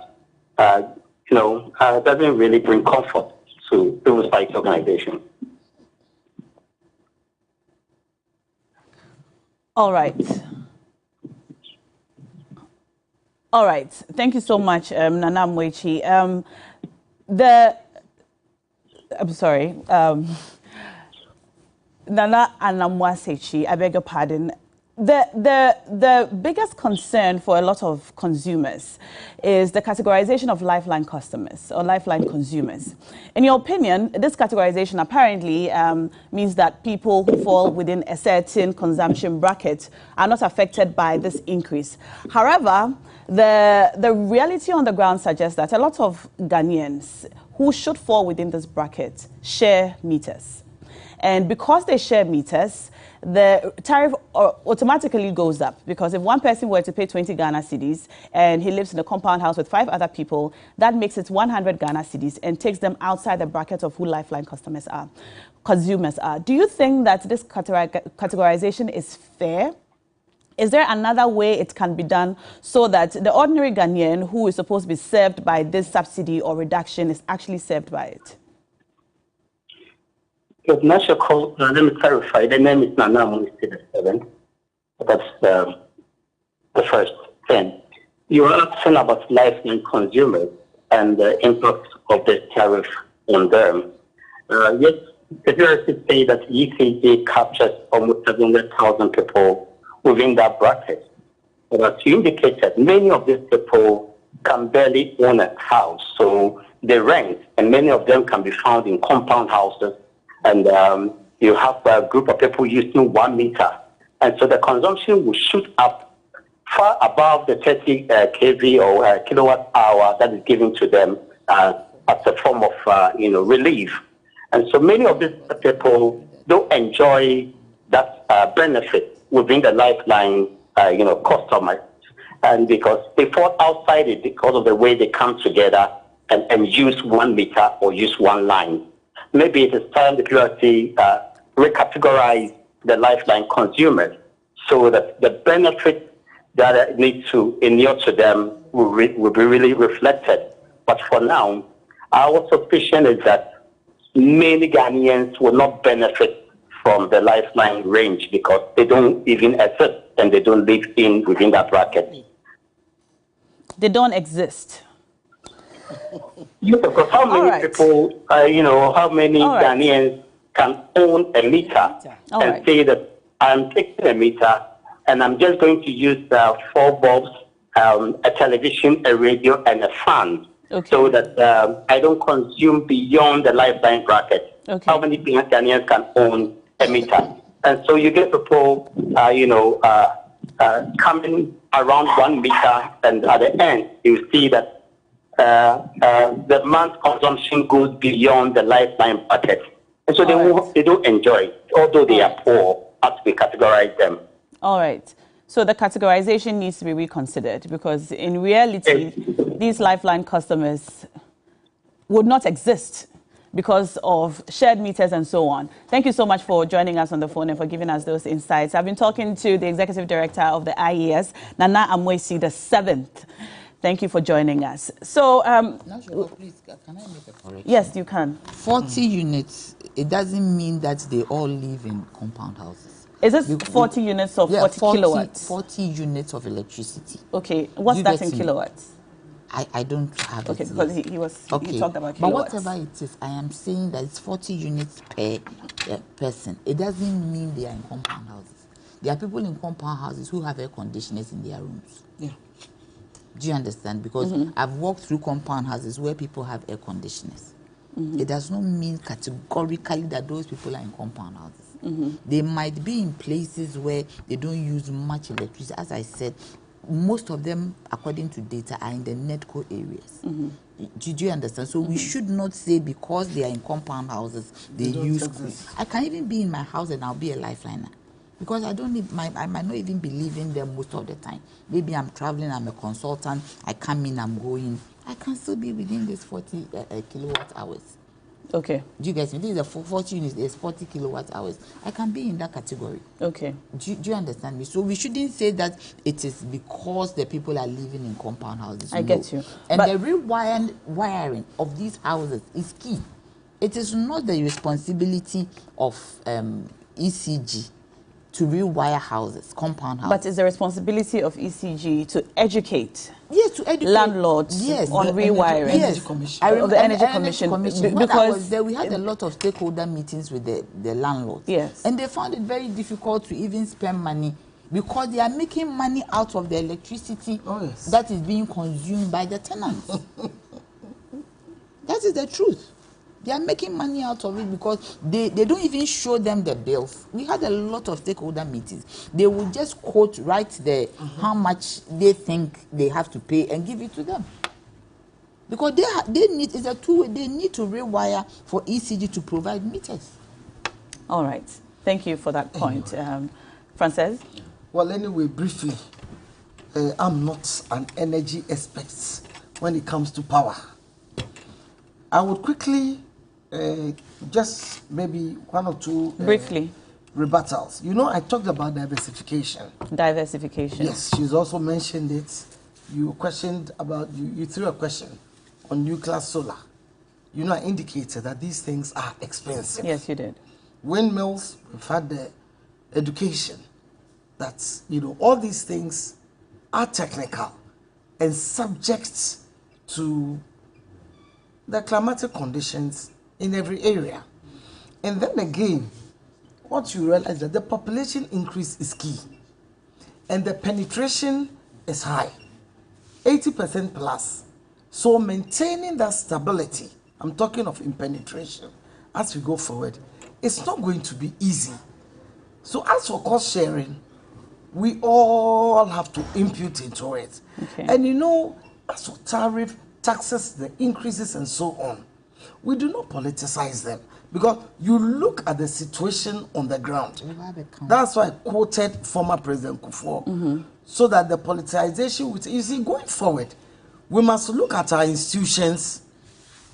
doesn't really bring comfort to civil society organizations. All right. All right. Thank you so much, Nana Amoechi. I'm sorry. Nana Anamwasechi, I beg your pardon. The biggest concern for a lot of consumers is the categorization of lifeline customers or lifeline consumers. In your opinion, this categorization apparently means that people who fall within a certain consumption bracket are not affected by this increase. However, the reality on the ground suggests that a lot of Ghanaians who should fall within this bracket share meters. And because they share meters, the tariff automatically goes up, because if one person were to pay 20 Ghana cedis and he lives in a compound house with 5 other people, that makes it 100 Ghana cedis and takes them outside the bracket of who lifeline consumers are. Do you think that this categorization is fair? Is there another way it can be done so that the ordinary Ghanaian who is supposed to be served by this subsidy or reduction is actually served by it? Let me clarify. The name is Nana Amoechi VII. That's the first thing. You were asking about lifeline consumers and the impact of the tariff on them. Yes, the PRC say that ECG captures almost 700,000 people within that bracket. But as you indicated, many of these people can barely own a house, so they rent, and many of them can be found in compound houses. And you have a group of people using 1 meter. And so the consumption will shoot up far above the 30 kV or kilowatt hour that is given to them as a form of relief. And so many of these people don't enjoy that benefit within the lifeline customers. And because they fall outside it because of the way they come together and use 1 meter or use 1 line. Maybe it is time the PRC recategorize the lifeline consumers so that the benefit that need to inure to them will be really reflected. But for now, our suspicion is that many Ghanaians will not benefit from the lifeline range because they don't even exist and they don't live within that bracket. They don't exist. Yes, because how many people, how many Ghanaians can own a meter and say that I'm taking a meter and I'm just going to use 4 bulbs, a television, a radio, and a fan, so that I don't consume beyond the lifeline bracket. How many Ghanaians can own a meter? And so you get people, coming around 1 meter, and at the end you see that the month consumption goes beyond the lifeline bracket. And so they don't enjoy it, although they are poor, as we categorize them. All right. So the categorization needs to be reconsidered, because in reality, these lifeline customers would not exist because of shared meters and so on. Thank you so much for joining us on the phone and for giving us those insights. I've been talking to the Executive Director of the IES, Nana Amoechi VII. Thank you for joining us. So, please, can I make a correction? Yes, you can. 40 units, it doesn't mean that they all live in compound houses. Is this 40 units of 40 kilowatts? 40 units of electricity. Okay, what's that in kilowatts? I don't have it. Okay, because he talked about kilowatts. But whatever it is, I am saying that it's 40 units per person. It doesn't mean they are in compound houses. There are people in compound houses who have air conditioners in their rooms. Yeah. Do you understand? Because I've walked through compound houses where people have air conditioners. It does not mean categorically that those people are in compound houses. They might be in places where they don't use much electricity. As I said, most of them, according to data, are in the NEDCO areas. Do you understand? So we should not say because they are in compound houses, they use... I can even be in my house and I'll be a lifeliner. Because I don't need I might not even be leaving them most of the time. Maybe I'm traveling, I'm a consultant, I come in, I'm going. I can still be within this 40 kilowatt hours. Okay. Do you get me? This is a 40 units, there's 40 kilowatt hours. I can be in that category. Okay. Do you understand me? So we shouldn't say that it is because the people are living in compound houses. I get you. And the rewiring of these houses is key. It is not the responsibility of ECG to rewire houses, compound houses. But it's the responsibility of ECG to educate, to educate landlords on rewiring. Energy Commission. Of the Energy Commission. Because I was there, we had a lot of stakeholder meetings with the landlords. Yes. And they found it very difficult to even spend money because they are making money out of the electricity that is being consumed by the tenants. That is the truth. They are making money out of it because they don't even show them the bills. We had a lot of stakeholder meetings. They will just write there how much they think they have to pay and give it to them. Because they need, it's a two-way, they need to rewire for ECG to provide meters. All right. Thank you for that point. Frances? Well, anyway, briefly, I'm not an energy expert when it comes to power. I would quickly just maybe one or two briefly rebuttals. You know, I talked about diversification. Diversification. Yes, she's also mentioned it. You questioned about, you threw a question on nuclear solar. You know, I indicated that these things are expensive. Yes, you did. Windmills, we've had the education. That's, you know, all these things are technical and subject to the climatic conditions in every area. And then again, what you realize that the population increase is key. And the penetration is high, 80% plus. So maintaining that stability, I'm talking of in penetration, as we go forward, it's not going to be easy. So as for cost sharing, we all have to impute into it. Okay. And you know, as for tariff, taxes, the increases and so on, we do not politicize them because you look at the situation on the ground. That's why I quoted former President Kufuor, so that the politicization, you see, going forward, we must look at our institutions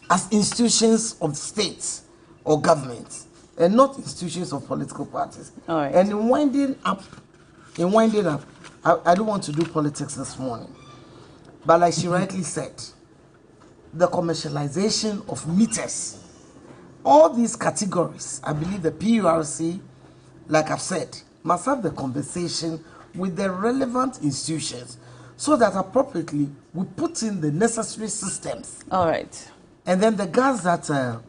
as institutions of states or governments and not institutions of political parties. All right. And in winding up, I don't want to do politics this morning, but like she rightly said, the commercialization of meters, all these categories, I believe the PURC, like I've said, must have the conversation with the relevant institutions so that appropriately we put in the necessary systems. All right. And then the gas that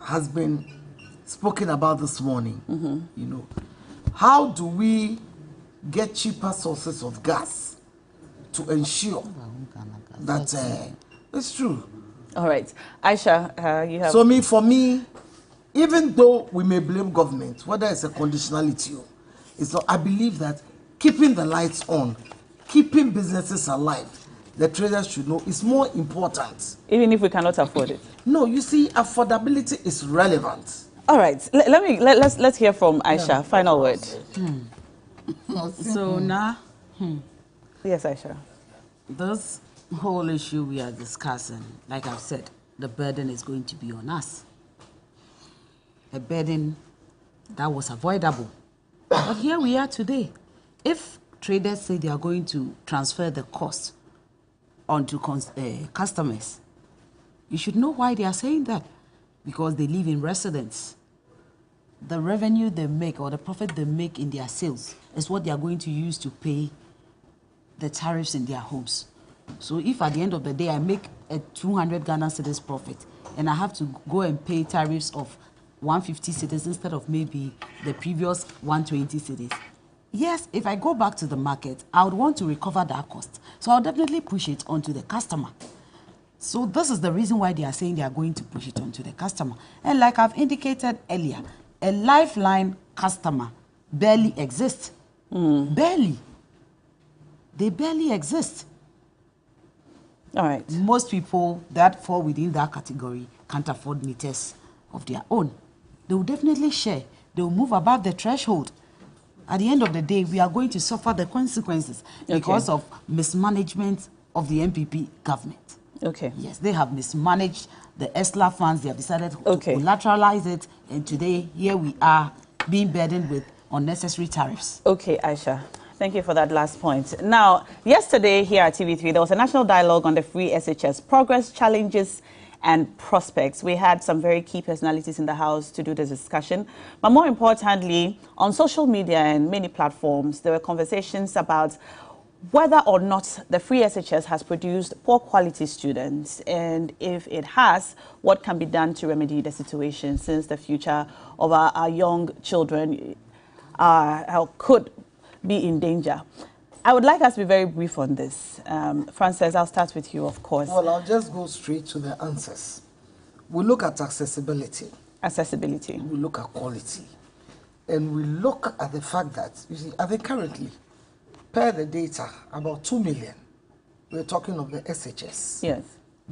has been spoken about this morning, you know, how do we get cheaper sources of gas to ensure that it's true? All right. Aisha, you have... So for me, even though we may blame government, whether it's a conditionality, it's not, I believe that keeping the lights on, keeping businesses alive, the traders should know is more important. Even if we cannot afford it? No, you see, affordability is relevant. All right. Let's hear from Aisha. Yeah. Final word. So now, yes, Aisha. This whole issue we are discussing, like I've said, the burden is going to be on us. A burden that was avoidable. But here we are today. If traders say they are going to transfer the cost onto customers, you should know why they are saying that. Because they live in residence. The revenue they make or the profit they make in their sales is what they are going to use to pay the tariffs in their homes. So if at the end of the day I make a 200 Ghana cedis profit and I have to go and pay tariffs of 150 cedis instead of maybe the previous 120 cedis. Yes, if I go back to the market, I would want to recover that cost. So I'll definitely push it onto the customer. So this is the reason why they are saying they are going to push it onto the customer. And like I've indicated earlier, a lifeline customer barely exists. Barely. They barely exist. All right. Most people that fall within that category can't afford meters of their own. They will definitely share. They will move above the threshold. At the end of the day, we are going to suffer the consequences because of mismanagement of the MPP government. Okay. Yes, they have mismanaged the ESLA funds. They have decided to collateralize it. And today, here we are being burdened with unnecessary tariffs. Okay, Aisha. Thank you for that last point. Now, yesterday here at TV3, there was a national dialogue on the free SHS progress, challenges, and prospects. We had some very key personalities in the house to do this discussion. But more importantly, on social media and many platforms, there were conversations about whether or not the free SHS has produced poor quality students, and if it has, what can be done to remedy the situation, since the future of our young children could be in danger. I would like us to be very brief on this. Frances, I'll start with you, of course. Well, I'll just go straight to the answers. We look at accessibility. Accessibility. We look at quality. And we look at the fact that, you see, I think currently, per the data, about 2 million, we're talking of the SHS. Yes.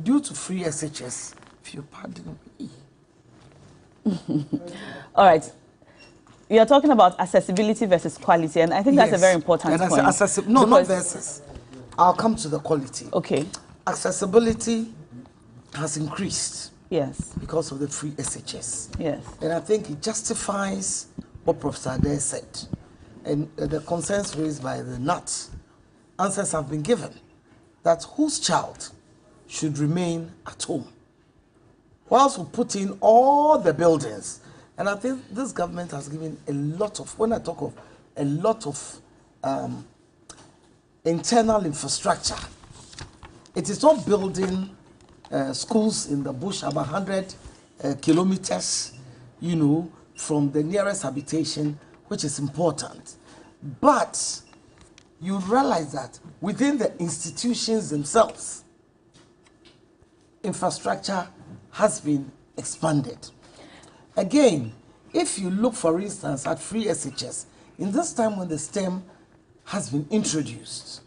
Due to free SHS, if you pardon me. All right. You're talking about accessibility versus quality, and I think that's a very important point. No, not versus. I'll come to the quality. Okay. Accessibility has increased. Yes. Because of the free SHS. Yes. And I think it justifies what Professor Adair said. And the concerns raised by the NAT, answers have been given that whose child should remain at home. Whilst we put in all the buildings, and I think this government has given a lot of, when I talk of a lot of internal infrastructure, it is not building schools in the bush about 100 kilometers, you know, from the nearest habitation, which is important. But you realize that within the institutions themselves, infrastructure has been expanded. Again, if you look, for instance, at free SHS, in this time when the STEM has been introduced,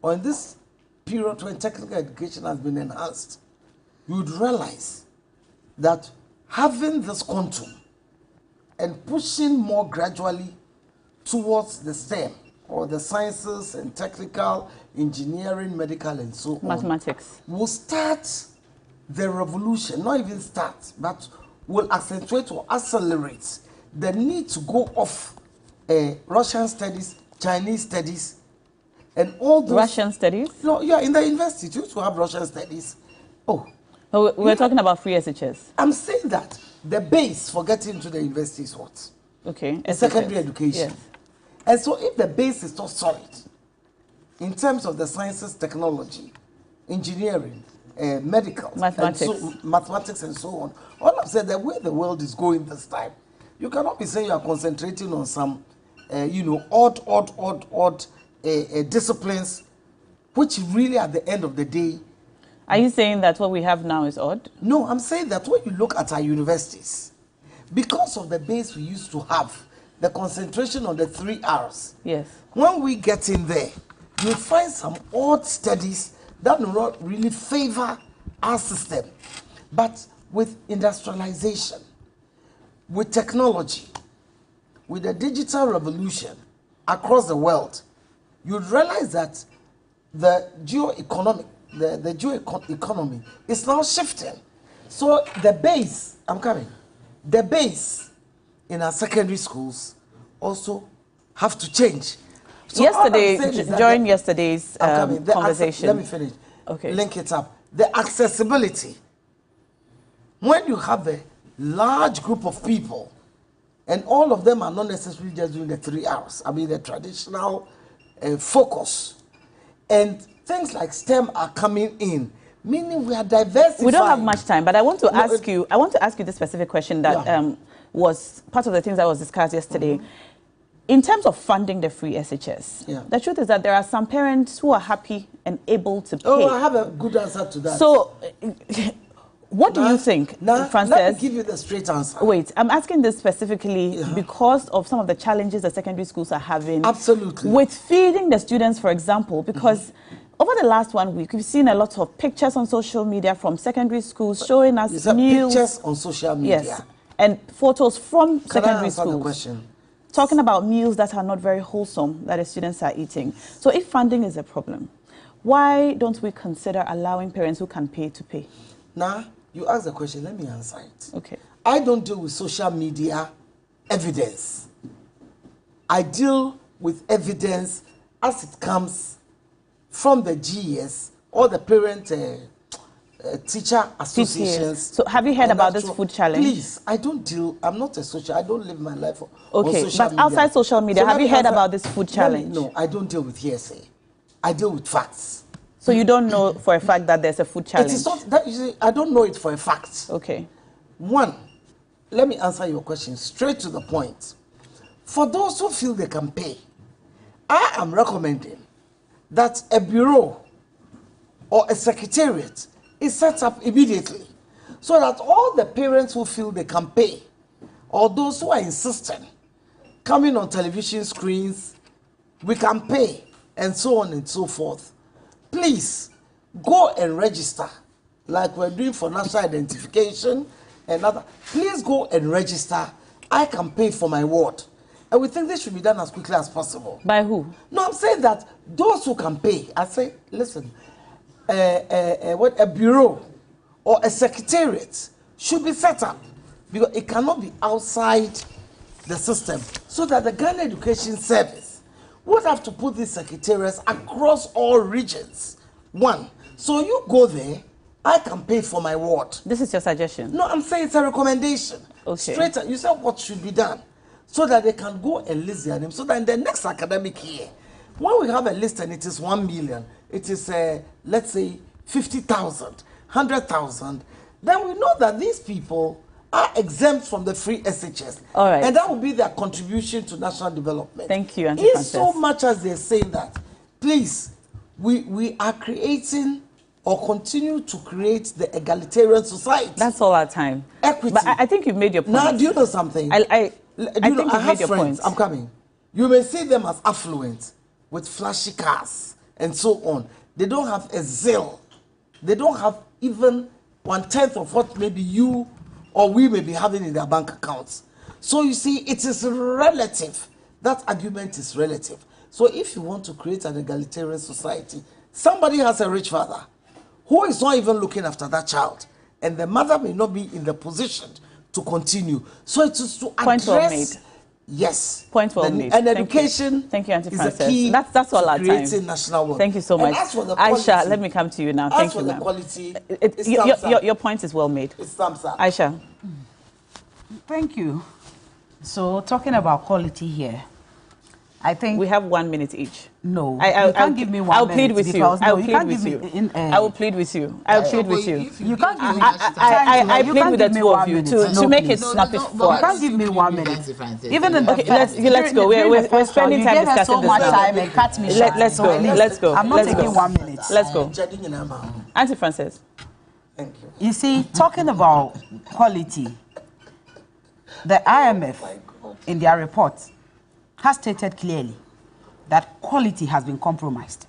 or in this period when technical education has been enhanced, you would realize that having this quantum and pushing more gradually towards the STEM, or the sciences and technical, engineering, medical, and so on, mathematics, will start the revolution, not even start, but will accentuate or accelerate the need to go off Russian studies, Chinese studies, and all those. Russian studies? No, yeah, in the university, you have Russian studies. Oh. We're talking about free SHS. I'm saying that the base for getting to the university is what? Okay. Secondary education. Yes. And so if the base is not solid, in terms of the sciences, technology, engineering, medical, mathematics and so on, all I've said, the way the world is going this time, you cannot be saying you are concentrating on some, odd disciplines, which really at the end of the day. Are you saying that what we have now is odd? No, I'm saying that when you look at our universities, because of the base we used to have, the concentration on the 3 R's. Yes. When we get in there, you'll find some odd studies that will not really favor our system. But with industrialization, with technology, with the digital revolution across the world, you'd realize that the geo-economy is now shifting. So the base, the base in our secondary schools also have to change. So yesterday, during yesterday's conversation. Let me finish. Okay. Link it up. The accessibility. When you have a large group of people, and all of them are not necessarily just doing the 3 hours, I mean the traditional focus, and things like STEM are coming in, Meaning we are diversifying. We don't have much time, but I want to ask you. I want to ask you this specific question that was part of the things that was discussed yesterday. In terms of funding the free SHS, the truth is that there are some parents who are happy and able to pay. Oh, I have a good answer to that. So, what do you think, Frances? Let me give you the straight answer. Wait, I'm asking this specifically because of some of the challenges the secondary schools are having. Absolutely. With feeding the students, for example, because over the last 1 week, we've seen a lot of pictures on social media from secondary schools showing us meals. Pictures on social media? Yes, and photos from secondary schools. schools. The question? Talking about meals that are not very wholesome that the students are eating. So if funding is a problem, why don't we consider allowing parents who can pay to pay? Now, you ask the question, let me answer it. Okay. I don't deal with social media evidence. I deal with evidence as it comes from the GES or the parent teacher associations. So have you heard about this food challenge? Please, I don't deal, I'm not a social, I don't live my life on social media. But outside social media, have you heard about this food challenge? No, I don't deal with hearsay. I deal with facts. So you don't know for a fact that there's a food challenge? It is not, that, I don't know it for a fact. Okay. One, let me answer your question straight to the point. For those who feel they can pay, I am recommending that a bureau or a secretariat is set up immediately so that all the parents who feel they can pay or those who are insistent coming on television screens, we can pay, and so on and so forth. Please go and register like we're doing for national identification and other. Please go and register. I can pay for my ward. And we think this should be done as quickly as possible. By who? No, I'm saying that those who can pay, I say, listen, a bureau or a secretariat should be set up because it cannot be outside the system, so that the Ghana Education Service would have to put these secretariats across all regions. One, so you go there, I can pay for my ward. This is your suggestion? No, I'm saying it's a recommendation. Okay. Straight, you said what should be done, so that they can go and list their names, so that in the next academic year, when we have a list and it is 1 million, it is, let's say, 50,000, 100,000, then we know that these people are exempt from the free SHS. All right. And that will be their contribution to national development. Thank you, Auntie In Frances. so much as they're saying that, please, we are creating or continue to create the egalitarian society. That's all our time. Equity. But I think you've made your point. Now, do you know something? I think you've I have made your friends, point. I'm coming. You may see them as affluent with flashy cars and so on. They don't have a zeal. They don't have even 1/10 of what maybe you or we may be having in their bank accounts. So you see, it is relative. That argument is relative. So if you want to create an egalitarian society, somebody has a rich father who is not even looking after that child, and the mother may not be in the position to continue. So it is to address. Point well made. Yes. Point well made. And education. Thank you, Auntie is Frances. a key That's all our time. creating national wealth. Thank you so much. And as for the quality, Aisha, let me come to you now. Thank you, ma'am. quality, it's thumbs up. your point is well made. It's thumbs up. Aisha. Thank you. So talking about quality here, I think we have 1 minute each. No, you can't give me 1 minute. I'll plead with you. I'll plead with you. I will plead with you. I'll plead with you. You can't give me. I plead with the two of you to make it snappy for us. You can't give me 1 minute. Even in the let's go. We're spending time discussing so this. much time and cut me short. Let's go. Let's go. I'm not taking 1 minute. Let's go. Auntie Frances. Thank you. You see, talking about quality, the IMF in their report has stated clearly that quality has been compromised.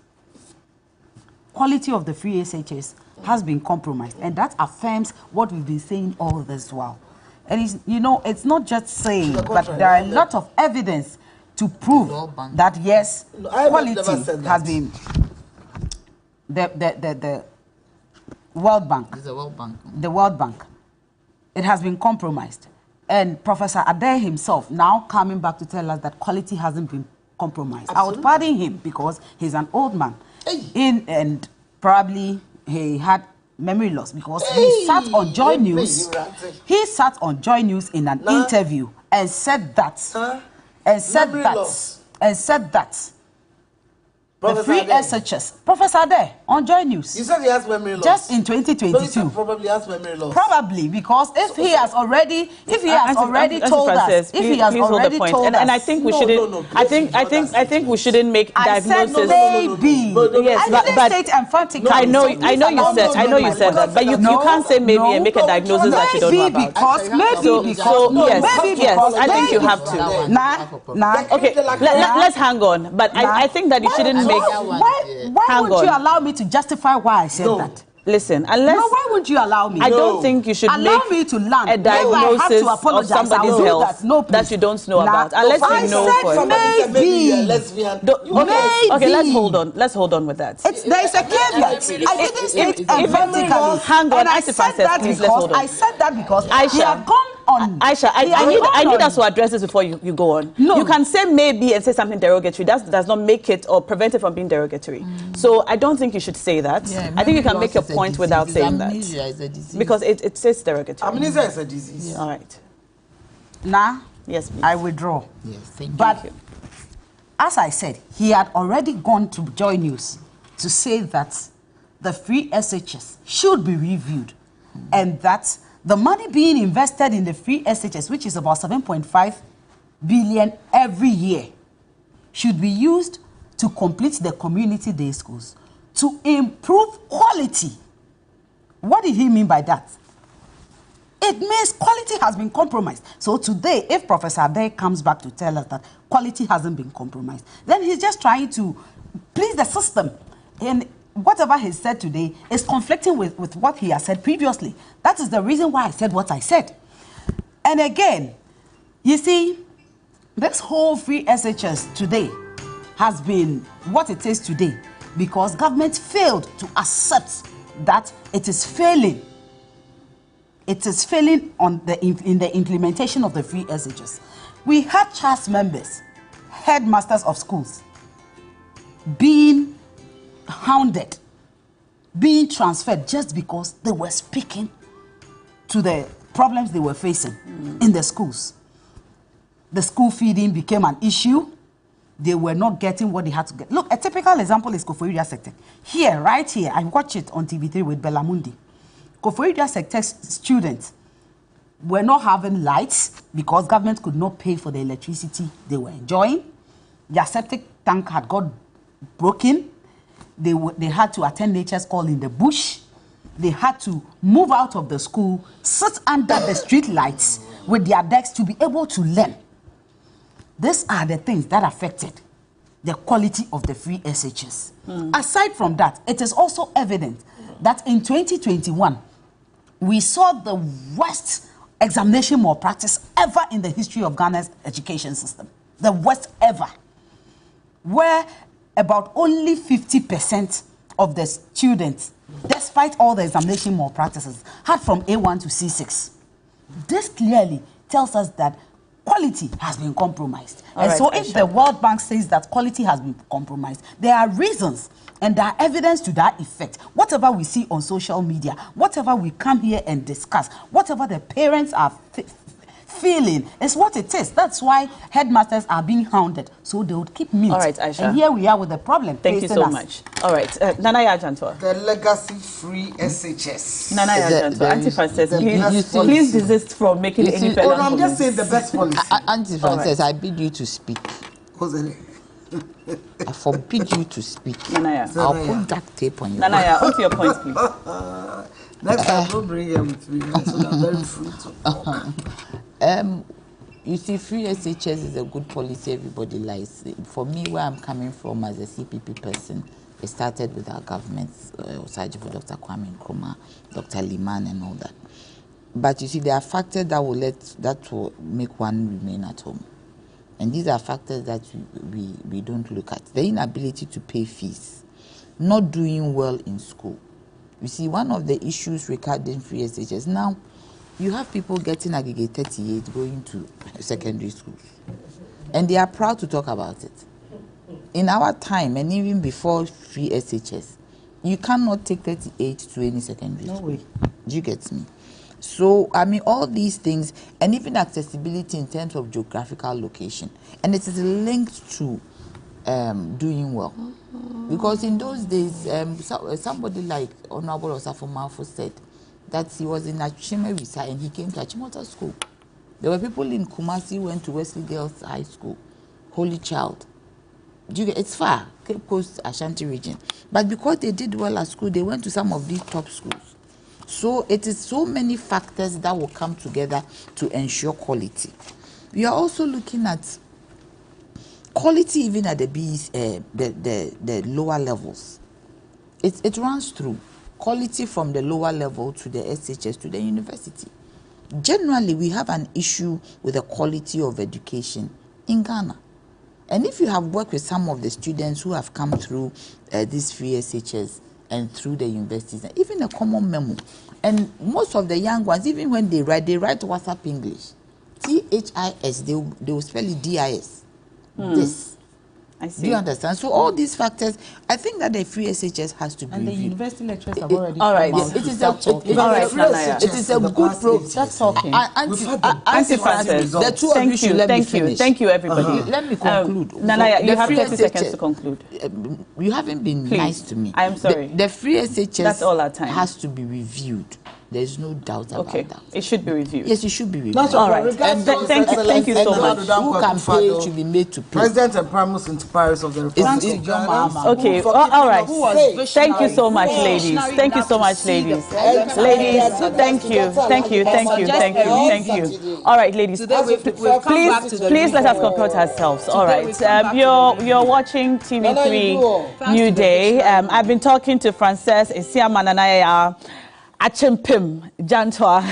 Quality of the free SHS has been compromised, and that affirms what we've been saying all this while. And it's, you know, it's not just saying, but there are a lot of evidence to prove that yes, quality has been. The World Bank. It's the World Bank. The World Bank. It has been compromised. And Professor Adair himself now coming back to tell us that quality hasn't been compromised. Absolutely. I would pardon him because he's an old man. And probably he had memory loss because he sat on Joy News. He sat on Joy News in an interview and said that. the free SHS. Professor Ade on Joy News. You said he has memory loss. Just in 2022. So he probably has memory loss. Probably, because if he has already told us, and I think we shouldn't. I think we shouldn't make diagnosis. Maybe. Yes, but state emphatically. I know you said that, but you can't say maybe and make a diagnosis that you don't know about. Yes, I think you have to. Okay, let's hang on. But I think that you shouldn't make. Why would you allow me to justify why I said that? Listen, unless... No, why would you allow me? I don't think you should allow me to learn. A diagnosis of somebody's health that you don't know about. Unless you know for maybe. Okay, let's hold on with that. There is a caveat. I didn't state emphatically. Hang on, I said that because he had gone on. Aisha, I need us to address this before you go on. No. You can say maybe and say something derogatory. That does not make it or prevent it from being derogatory. So I don't think you should say that. Yeah, I think you can make your point without saying that. Amnesia is a disease. Because it says derogatory. Amnesia is a disease. Yeah. All right. Now, yes, please. I withdraw. Yes, thank you. But as I said, he had already gone to Joy News to say that the free SHS should be reviewed and that the money being invested in the free SHS, which is about 7.5 billion every year, should be used to complete the community day schools, to improve quality. What did he mean by that? It means quality has been compromised. So today, if Professor Ade comes back to tell us that quality hasn't been compromised, then he's just trying to please the system. And whatever he said today is conflicting with what he has said previously. That is the reason why I said what I said. And again, you see, this whole free SHS today has been what it is today because government failed to accept that it is failing. It is failing in the implementation of the free SHS. We had CHAS members, headmasters of schools, being hounded, being transferred just because they were speaking to the problems they were facing in the schools. The school feeding became an issue. They were not getting what they had to get. Look, a typical example is Koforidua sector. Here, right here, I watch it on TV3 with Belamundi. Koforidua sector students were not having lights because government could not pay for the electricity they were enjoying. Their septic tank had got broken. They had to attend nature's call in the bush. They had to move out of the school, sit under the street lights with their desks to be able to learn. These are the things that affected the quality of the free SHS. Aside from that, it is also evident that in 2021, we saw the worst examination malpractice ever in the history of Ghana's education system. The worst ever. Where about only 50% of the students, despite all the examination malpractices, had from A1 to C6. This clearly tells us that quality has been compromised. If the World Bank says that quality has been compromised, there are reasons and there are evidence to that effect. Whatever we see on social media, whatever we come here and discuss, whatever the parents are feeling is what it is. That's why headmasters are being hounded, so they would keep mute. All right, Aisha. And here we are with the problem. Thank you so much. All right, Nanaya Ajantoa. The legacy-free SHS. Nanaya Ajantoa. Auntie Frances, please desist from making any further comments. I'm just saying the best policy. Auntie Frances, I bid you to speak. I forbid you to speak. Nanaya. I'll put duct tape on you. Nanaya, on to your points, please. Next time, don't bring him with me. I'm very free to you see, free SHS is a good policy everybody likes. For me, where I'm coming from as a CPP person, it started with our government, Osagyefo, Dr. Kwame Nkrumah, Dr. Liman and all that. But you see, there are factors that will make one remain at home. And these are factors that we don't look at. The inability to pay fees, not doing well in school. You see, one of the issues regarding free SHS, now you have people getting aggregate 38 going to secondary schools. And they are proud to talk about it. In our time, and even before free SHS, you cannot take 38 to any secondary school. Way. Do you get me? So, I mean, all these things, and even accessibility in terms of geographical location. And it is linked to doing well. Because in those days, somebody like Honorable Osafo Malfo said that he was in Achimewisa and he came to Achimota School. There were people in Kumasi who went to Wesley Girls High School, Holy Child. It's far, Cape Coast, Ashanti region. But because they did well at school, they went to some of these top schools. So it is so many factors that will come together to ensure quality. We are also looking at quality even at the lower levels. It runs through quality from the lower level to the SHS to the university. Generally, we have an issue with the quality of education in Ghana. And if you have worked with some of the students who have come through these free SHS and through the universities, even a common memo, and most of the young ones, even when they write WhatsApp English. THIS, they will spell it DIS. This. I see. Do you understand? So all these factors, I think that the free SHS has to be And the reviewed. university lecturers have already all right. come out It to is start talking. it is a good program. That's talking. Auntie Frances, the two of you should let me finish. Thank you, everybody. Let me conclude. Nanaya, you The have free 30 seconds SHS to conclude. You haven't been Please. nice to me. I am sorry. The free SHS That's all our time. has to be reviewed. There's no doubt about Okay, that. it should be reviewed. Yes, it should be reviewed. All right. Thank you so much. Who can pay should be made to pay. President and Prime Minister in Paris of the Republic of Ghana. Okay, all right. Thank you so much, ladies. Thank you so much, ladies. Ladies, thank you. All right, ladies. Please let us comport ourselves. All right. You're watching TV3 New Day. I've been talking to Frances Isiamananaya, Achimpim Jantwa,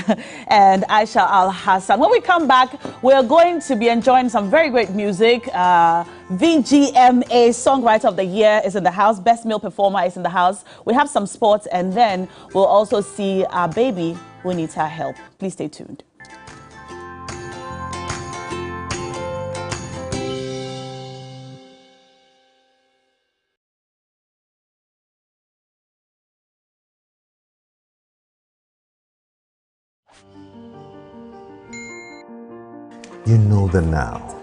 and Aisha Al Hassan. When we come back, we're going to be enjoying some very great music. VGMA Songwriter of the Year is in the house. Best Male Performer is in the house. We have some sports, and then we'll also see our baby who needs our help. Please stay tuned. You know the now.